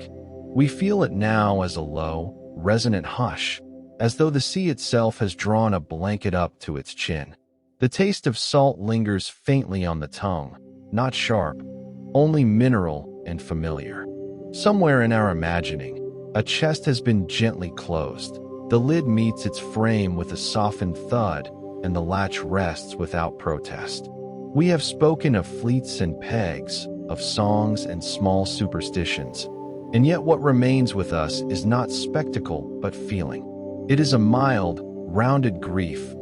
We feel it now as a low, resonant hush, as though the sea itself has drawn a blanket up to its chin. The taste of salt lingers faintly on the tongue, not sharp, only mineral and familiar. Somewhere in our imagining, a chest has been gently closed. The lid meets its frame with a softened thud, and the latch rests without protest. We have spoken of fleets and pegs, of songs and small superstitions, and yet what remains with us is not spectacle but feeling. It is a mild, rounded grief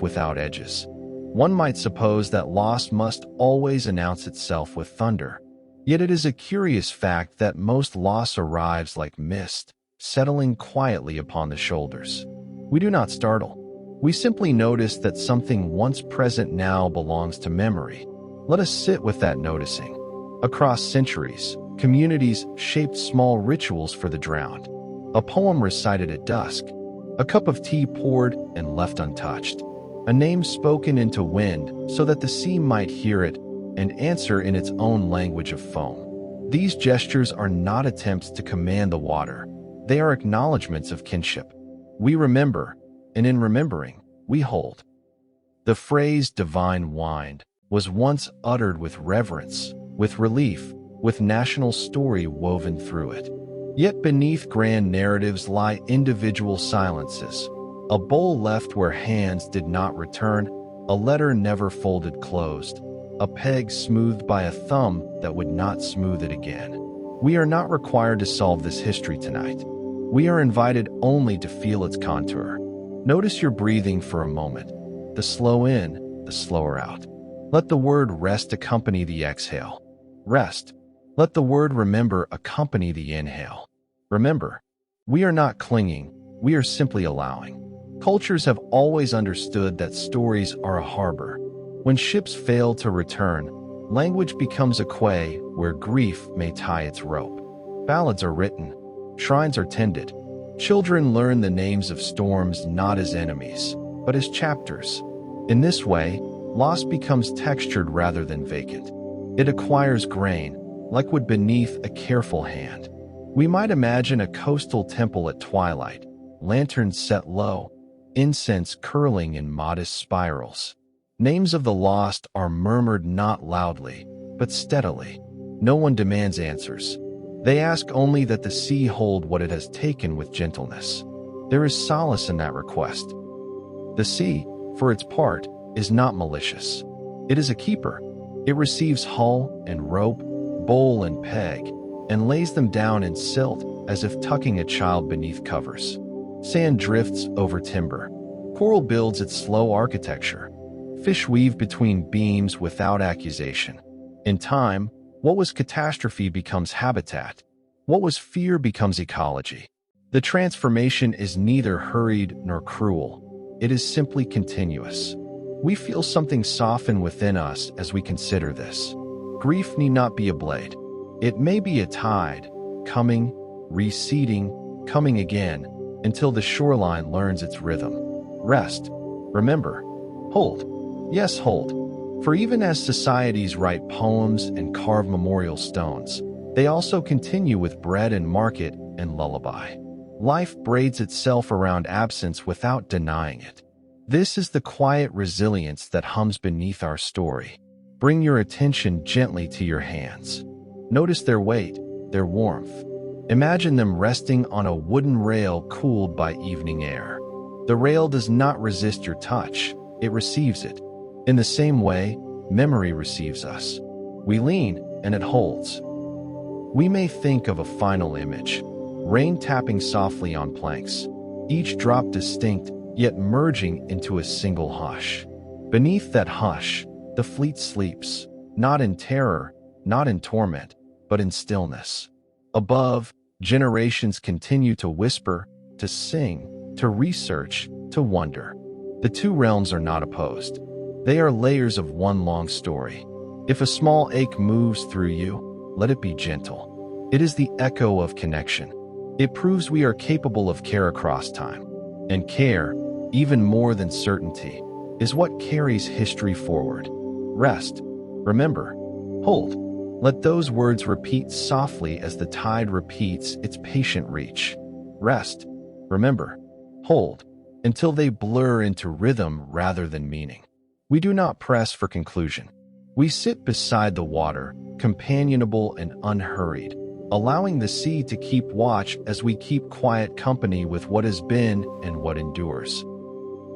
without edges. One might suppose that loss must always announce itself with thunder. Yet it is a curious fact that most loss arrives like mist, settling quietly upon the shoulders. We do not startle. We simply notice that something once present now belongs to memory. Let us sit with that noticing. Across centuries, communities shaped small rituals for the drowned. A poem recited at dusk, a cup of tea poured and left untouched, a name spoken into wind so that the sea might hear it and answer in its own language of foam. These gestures are not attempts to command the water. They are acknowledgments of kinship. We remember, and in remembering, we hold. The phrase divine wind was once uttered with reverence, with relief, with national story woven through it. Yet beneath grand narratives lie individual silences. A bowl left where hands did not return, a letter never folded closed, a peg smoothed by a thumb that would not smooth it again. We are not required to solve this history tonight. We are invited only to feel its contour. Notice your breathing for a moment. The slow in, the slower out. Let the word rest accompany the exhale. Rest. Let the word remember accompany the inhale. Remember, we are not clinging, we are simply allowing. Cultures have always understood that stories are a harbor. When ships fail to return, language becomes a quay where grief may tie its rope. Ballads are written, shrines are tended. Children learn the names of storms not as enemies, but as chapters. In this way, loss becomes textured rather than vacant. It acquires grain, like wood beneath a careful hand. We might imagine a coastal temple at twilight, lanterns set low, incense curling in modest spirals. Names of the lost are murmured not loudly, but steadily. No one demands answers. They ask only that the sea hold what it has taken with gentleness. There is solace in that request. The sea, for its part, is not malicious. It is a keeper. It receives hull and rope, bowl and peg, and lays them down in silt as if tucking a child beneath covers. Sand drifts over timber. Coral builds its slow architecture. Fish weave between beams without accusation. In time, what was catastrophe becomes habitat. What was fear becomes ecology. The transformation is neither hurried nor cruel. It is simply continuous. We feel something soften within us as we consider this. Grief need not be a blade. It may be a tide, coming, receding, coming again, until the shoreline learns its rhythm. Rest. Remember. Hold. Yes, hold. For even as societies write poems and carve memorial stones, they also continue with bread and market and lullaby. Life braids itself around absence without denying it. This is the quiet resilience that hums beneath our story. Bring your attention gently to your hands. Notice their weight, their warmth. Imagine them resting on a wooden rail cooled by evening air. The rail does not resist your touch, it receives it. In the same way, memory receives us. We lean, and it holds. We may think of a final image, rain tapping softly on planks, each drop distinct, yet merging into a single hush. Beneath that hush, the fleet sleeps, not in terror, not in torment, but in stillness. Above, generations continue to whisper, to sing, to research, to wonder. The two realms are not opposed. They are layers of one long story. If a small ache moves through you, let it be gentle. It is the echo of connection. It proves we are capable of care across time. And care, even more than certainty, is what carries history forward. Rest, remember, hold. Let those words repeat softly as the tide repeats its patient reach. Rest, remember, hold, until they blur into rhythm rather than meaning. We do not press for conclusion. We sit beside the water, companionable and unhurried, allowing the sea to keep watch as we keep quiet company with what has been and what endures.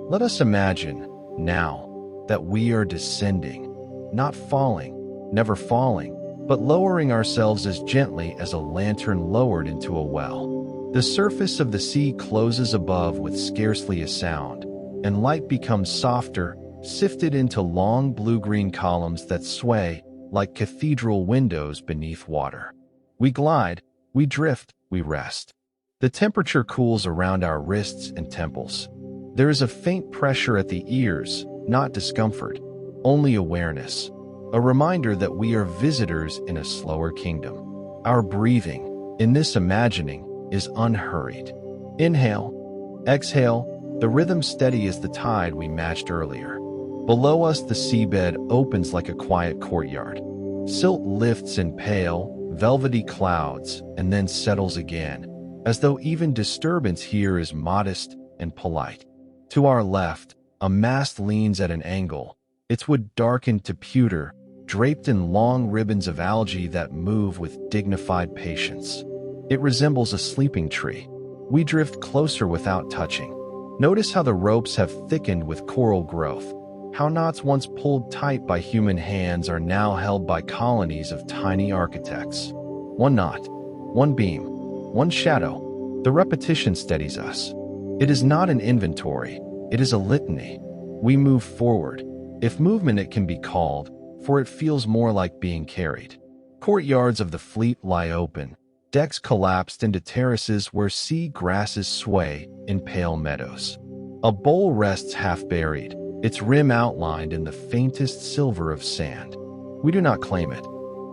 Let us imagine, now, that we are descending, not falling, never falling, but lowering ourselves as gently as a lantern lowered into a well. The surface of the sea closes above with scarcely a sound, and light becomes softer, sifted into long blue-green columns that sway like cathedral windows beneath water. We glide, we drift, we rest. The temperature cools around our wrists and temples. There is a faint pressure at the ears, not discomfort, only awareness. A reminder that we are visitors in a slower kingdom. Our breathing, in this imagining, is unhurried. Inhale, exhale, the rhythm steady as the tide we matched earlier. Below us, the seabed opens like a quiet courtyard. Silt lifts in pale, velvety clouds and then settles again, as though even disturbance here is modest and polite. To our left, a mast leans at an angle, its wood darkened to pewter, draped in long ribbons of algae that move with dignified patience. It resembles a sleeping tree. We drift closer without touching. Notice how the ropes have thickened with coral growth, how knots once pulled tight by human hands are now held by colonies of tiny architects. One knot, one beam, one shadow. The repetition steadies us. It is not an inventory, it is a litany. We move forward, if movement it can be called, for it feels more like being carried. Courtyards of the fleet lie open, decks collapsed into terraces where sea grasses sway in pale meadows. A bowl rests half-buried, its rim outlined in the faintest silver of sand. We do not claim it.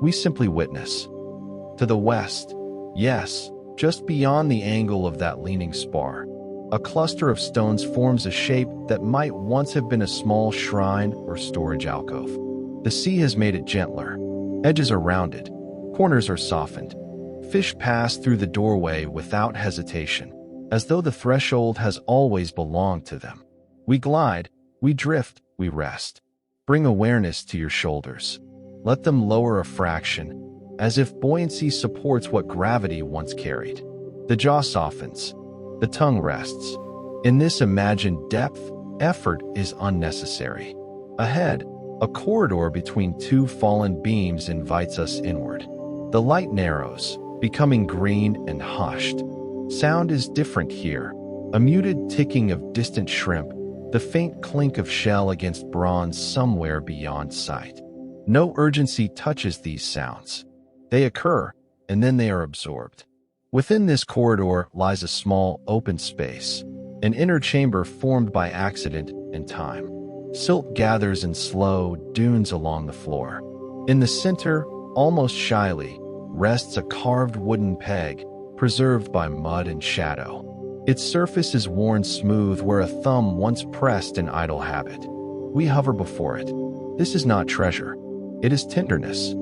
We simply witness. To the west, yes, just beyond the angle of that leaning spar, a cluster of stones forms a shape that might once have been a small shrine or storage alcove. The sea has made it gentler. Edges are rounded. Corners are softened. Fish pass through the doorway without hesitation, as though the threshold has always belonged to them. We glide, we drift, we rest. Bring awareness to your shoulders. Let them lower a fraction, as if buoyancy supports what gravity once carried. The jaw softens. The tongue rests. In this imagined depth, effort is unnecessary. Ahead, a corridor between two fallen beams invites us inward. The light narrows, becoming green and hushed. Sound is different here. A muted ticking of distant shrimp, the faint clink of shell against bronze somewhere beyond sight. No urgency touches these sounds. They occur, and then they are absorbed. Within this corridor lies a small, open space, an inner chamber formed by accident and time. Silt gathers in slow dunes along the floor. In the center, almost shyly, rests a carved wooden peg, preserved by mud and shadow. Its surface is worn smooth where a thumb once pressed in idle habit. We hover before it. This is not treasure. It is tenderness.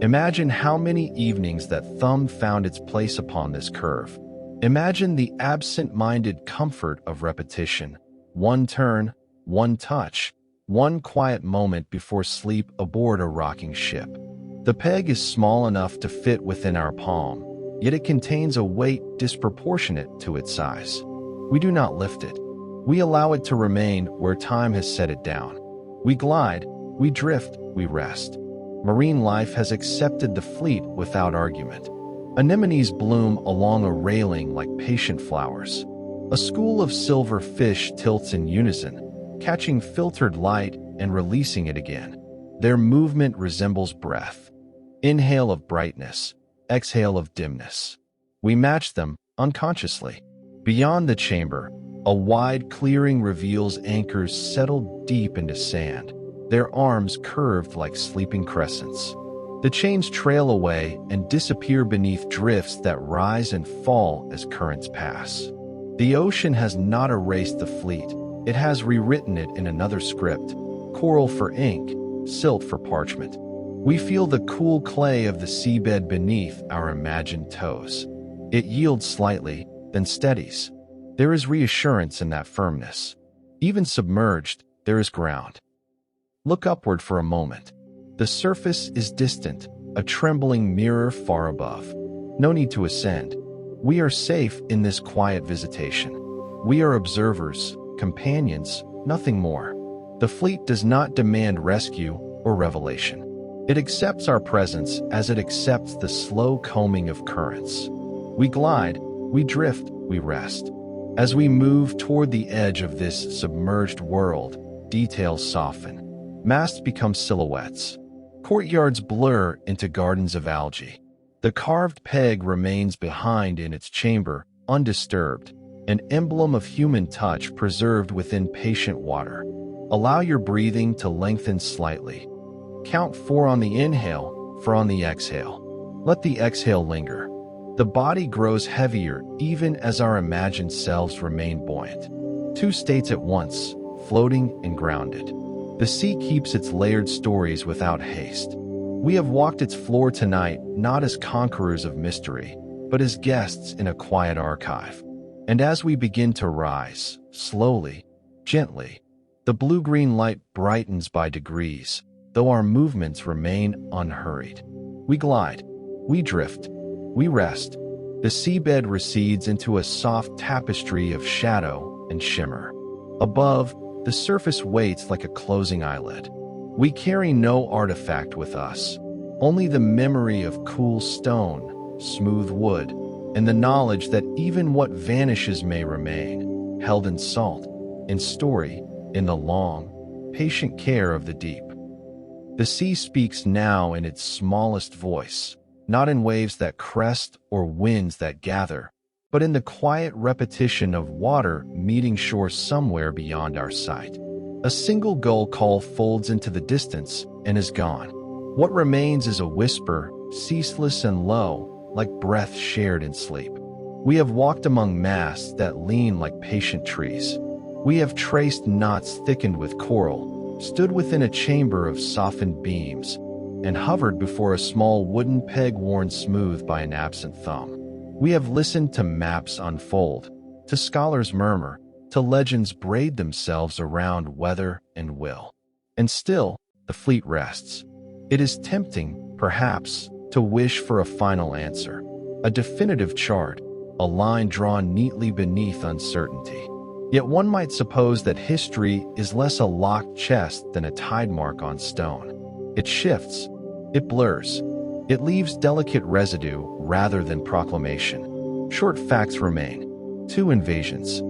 Imagine how many evenings that thumb found its place upon this curve. Imagine the absent-minded comfort of repetition. One turn, one touch, one quiet moment before sleep aboard a rocking ship. The peg is small enough to fit within our palm, yet it contains a weight disproportionate to its size. We do not lift it. We allow it to remain where time has set it down. We glide, we drift, we rest. Marine life has accepted the fleet without argument. Anemones bloom along a railing like patient flowers. A school of silver fish tilts in unison, catching filtered light and releasing it again. Their movement resembles breath. Inhale of brightness, exhale of dimness. We match them unconsciously. Beyond the chamber, a wide clearing reveals anchors settled deep into sand, their arms curved like sleeping crescents. The chains trail away and disappear beneath drifts that rise and fall as currents pass. The ocean has not erased the fleet, it has rewritten it in another script, coral for ink, silt for parchment. We feel the cool clay of the seabed beneath our imagined toes. It yields slightly, then steadies. There is reassurance in that firmness. Even submerged, there is ground. Look upward for a moment. The surface is distant, a trembling mirror far above. No need to ascend. We are safe in this quiet visitation. We are observers, companions, nothing more. The fleet does not demand rescue or revelation. It accepts our presence as it accepts the slow combing of currents. We glide, we drift, we rest. As we move toward the edge of this submerged world, details soften. Masts become silhouettes. Courtyards blur into gardens of algae. The carved peg remains behind in its chamber, undisturbed, an emblem of human touch preserved within patient water. Allow your breathing to lengthen slightly. Count 4 on the inhale, 4 on the exhale. Let the exhale linger. The body grows heavier even as our imagined selves remain buoyant. 2 states at once, floating and grounded. The sea keeps its layered stories without haste. We have walked its floor tonight not as conquerors of mystery, but as guests in a quiet archive. And as we begin to rise, slowly, gently, the blue-green light brightens by degrees, though our movements remain unhurried. We glide, we drift, we rest. The seabed recedes into a soft tapestry of shadow and shimmer. Above, the surface waits like a closing eyelid. We carry no artifact with us, only the memory of cool stone, smooth wood, and the knowledge that even what vanishes may remain, held in salt, in story, in the long, patient care of the deep. The sea speaks now in its smallest voice, not in waves that crest or winds that gather, but in the quiet repetition of water meeting shore somewhere beyond our sight. A single gull call folds into the distance and is gone. What remains is a whisper, ceaseless and low, like breath shared in sleep. We have walked among masts that lean like patient trees. We have traced knots thickened with coral, stood within a chamber of softened beams, and hovered before a small wooden peg worn smooth by an absent thumb. We have listened to maps unfold, to scholars murmur, to legends braid themselves around weather and will. And still, the fleet rests. It is tempting, perhaps, to wish for a final answer, a definitive chart, a line drawn neatly beneath uncertainty. Yet one might suppose that history is less a locked chest than a tide mark on stone. It shifts, it blurs, it leaves delicate residue rather than proclamation. Short facts remain. 2 invasions,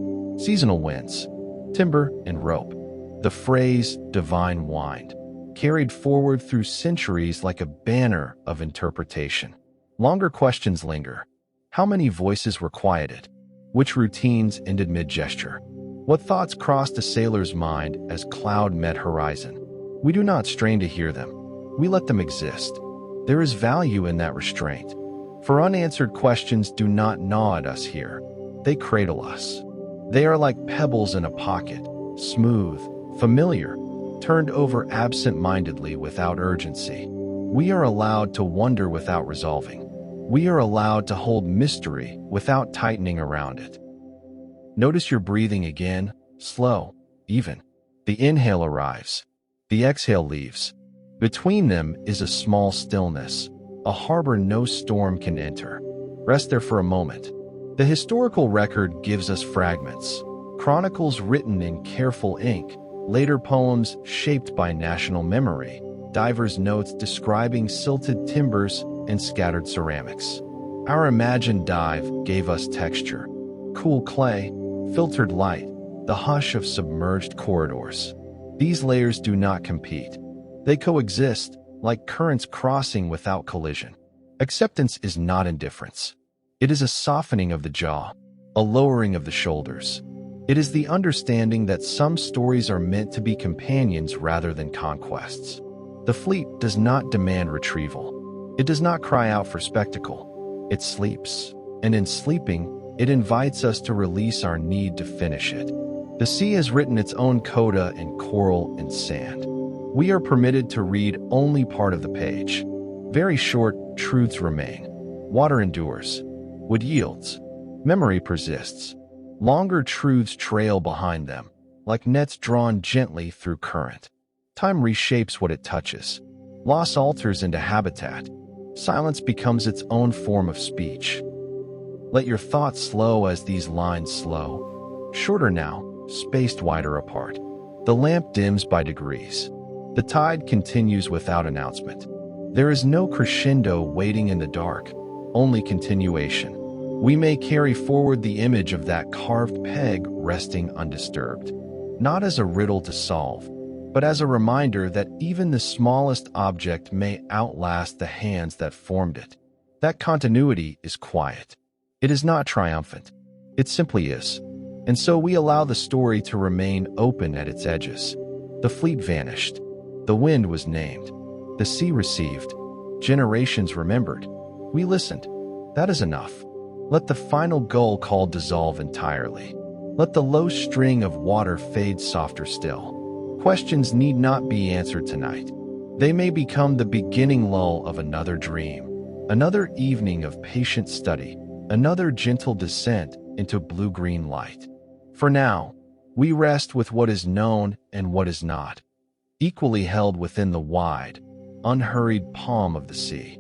seasonal winds, timber and rope. The phrase divine wind, carried forward through centuries like a banner of interpretation. Longer questions linger. How many voices were quieted? Which routines ended mid-gesture? What thoughts crossed a sailor's mind as cloud met horizon? We do not strain to hear them. We let them exist. There is value in that restraint. For unanswered questions do not gnaw at us here. They cradle us. They are like pebbles in a pocket, smooth, familiar, turned over absent-mindedly without urgency. We are allowed to wonder without resolving. We are allowed to hold mystery without tightening around it. Notice your breathing again, slow, even. The inhale arrives. The exhale leaves. Between them is a small stillness, a harbor no storm can enter. Rest there for a moment. The historical record gives us fragments, chronicles written in careful ink, later poems shaped by national memory, divers' notes describing silted timbers and scattered ceramics. Our imagined dive gave us texture, cool clay, filtered light, the hush of submerged corridors. These layers do not compete. They coexist, like currents crossing without collision. Acceptance is not indifference. It is a softening of the jaw, a lowering of the shoulders. It is the understanding that some stories are meant to be companions rather than conquests. The fleet does not demand retrieval. It does not cry out for spectacle. It sleeps, and in sleeping, it invites us to release our need to finish it. The sea has written its own coda in coral and sand. We are permitted to read only part of the page. Very short truths remain. Water endures. Wood yields. Memory persists. Longer truths trail behind them, like nets drawn gently through current. Time reshapes what it touches. Loss alters into habitat. Silence becomes its own form of speech. Let your thoughts slow as these lines slow. Shorter now, spaced wider apart. The lamp dims by degrees. The tide continues without announcement. There is no crescendo waiting in the dark, only continuation. We may carry forward the image of that carved peg resting undisturbed, not as a riddle to solve, but as a reminder that even the smallest object may outlast the hands that formed it. That continuity is quiet. It is not triumphant. It simply is. And so we allow the story to remain open at its edges. The fleet vanished. The wind was named. The sea received. Generations remembered. We listened. That is enough. Let the final gull call dissolve entirely. Let the low string of water fade softer still. Questions need not be answered tonight. They may become the beginning lull of another dream, another evening of patient study, another gentle descent into blue-green light. For now, we rest with what is known and what is not, equally held within the wide, unhurried palm of the sea.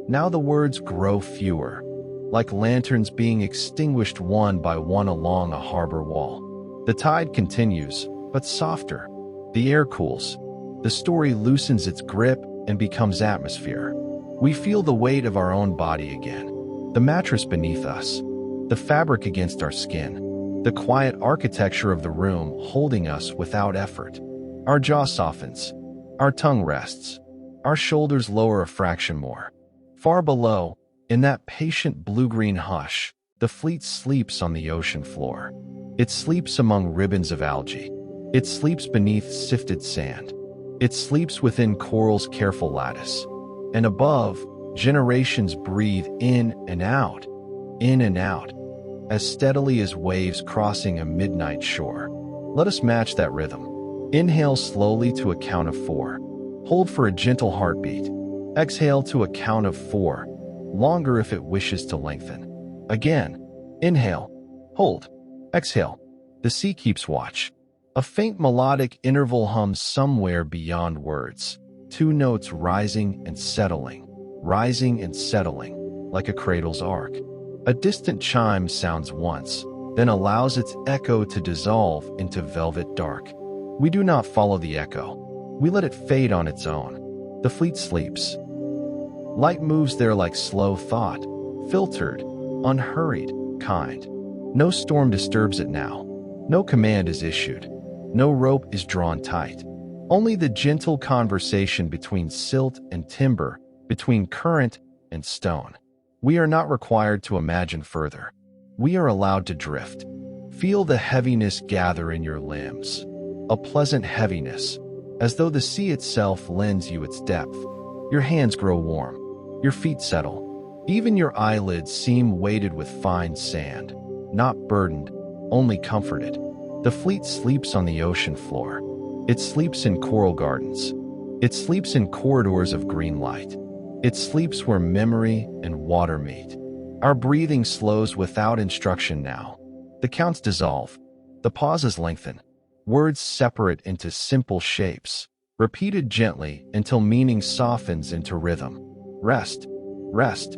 Now the words grow fewer, like lanterns being extinguished one by one along a harbor wall. The tide continues, but softer. The air cools. The story loosens its grip and becomes atmosphere. We feel the weight of our own body again. The mattress beneath us. The fabric against our skin. The quiet architecture of the room holding us without effort. Our jaw softens. Our tongue rests. Our shoulders lower a fraction more. Far below, in that patient blue-green hush, the fleet sleeps on the ocean floor. It sleeps among ribbons of algae. It sleeps beneath sifted sand. It sleeps within coral's careful lattice. And above, generations breathe in and out, as steadily as waves crossing a midnight shore. Let us match that rhythm. Inhale slowly to a count of 4. Hold for a gentle heartbeat. Exhale to a count of 4. Longer if it wishes to lengthen. Again. Inhale. Hold. Exhale. The sea keeps watch. A faint melodic interval hums somewhere beyond words. 2 notes rising and settling, like a cradle's arc. A distant chime sounds once, then allows its echo to dissolve into velvet dark. We do not follow the echo. We let it fade on its own. The fleet sleeps. Light moves there like slow thought, filtered, unhurried, kind. No storm disturbs it now. No command is issued. No rope is drawn tight. Only the gentle conversation between silt and timber, between current and stone. We are not required to imagine further. We are allowed to drift. Feel the heaviness gather in your limbs. A pleasant heaviness, as though the sea itself lends you its depth. Your hands grow warm. Your feet settle. Even your eyelids seem weighted with fine sand. Not burdened, only comforted. The fleet sleeps on the ocean floor. It sleeps in coral gardens. It sleeps in corridors of green light. It sleeps where memory and water meet. Our breathing slows without instruction now. The counts dissolve. The pauses lengthen. Words separate into simple shapes, repeated gently until meaning softens into rhythm. Rest. Rest.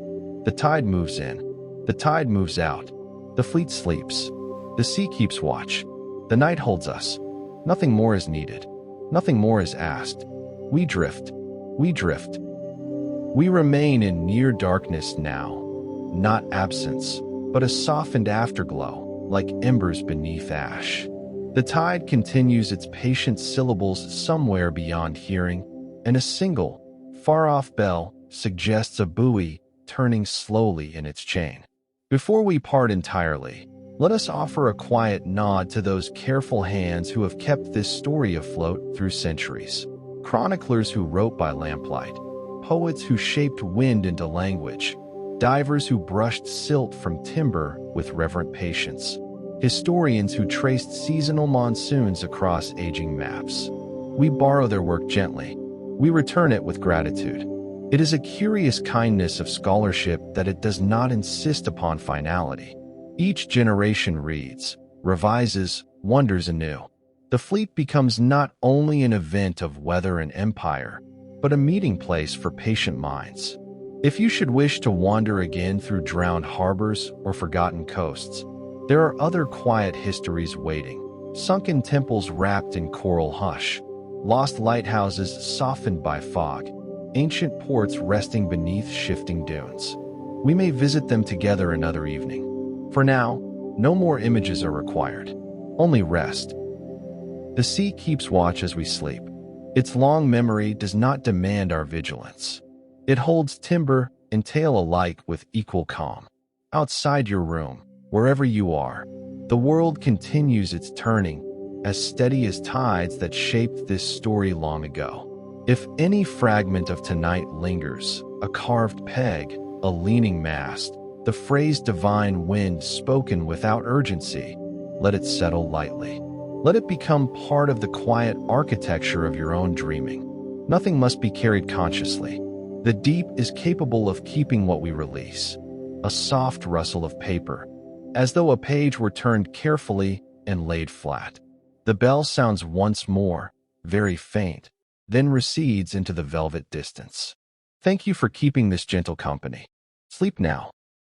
The tide moves in. The tide moves out. The fleet sleeps. The sea keeps watch. The night holds us. Nothing more is needed. Nothing more is asked. We drift. We drift. We remain in near darkness now. Not absence, but a softened afterglow. like embers beneath ash. The tide continues its patient syllables somewhere beyond hearing, and a single, far-off bell suggests a buoy turning slowly in its chain. Before we part entirely, let us offer a quiet nod to those careful hands who have kept this story afloat through centuries. Chroniclers who wrote by lamplight, poets who shaped wind into language, divers who brushed silt from timber with reverent patience, historians who traced seasonal monsoons across aging maps. We borrow their work gently. We return it with gratitude. It is a curious kindness of scholarship that it does not insist upon finality. Each generation reads, revises, wonders anew. The fleet becomes not only an event of weather and empire, but a meeting place for patient minds. If you should wish to wander again through drowned harbors or forgotten coasts, there are other quiet histories waiting. Sunken temples wrapped in coral hush, lost lighthouses softened by fog, ancient ports resting beneath shifting dunes. We may visit them together another evening. For now, no more images are required, only rest. The sea keeps watch as we sleep. Its long memory does not demand our vigilance. It holds timber and tale alike with equal calm. Outside your room, wherever you are, the world continues its turning, as steady as tides that shaped this story long ago. If any fragment of tonight lingers, a carved peg, a leaning mast, the phrase divine wind spoken without urgency, let it settle lightly. Let it become part of the quiet architecture of your own dreaming. Nothing must be carried consciously. The deep is capable of keeping what we release. A soft rustle of paper, as though a page were turned carefully and laid flat. The bell sounds once more, very faint, then recedes into the velvet distance. Thank you for keeping this gentle company. Sleep now.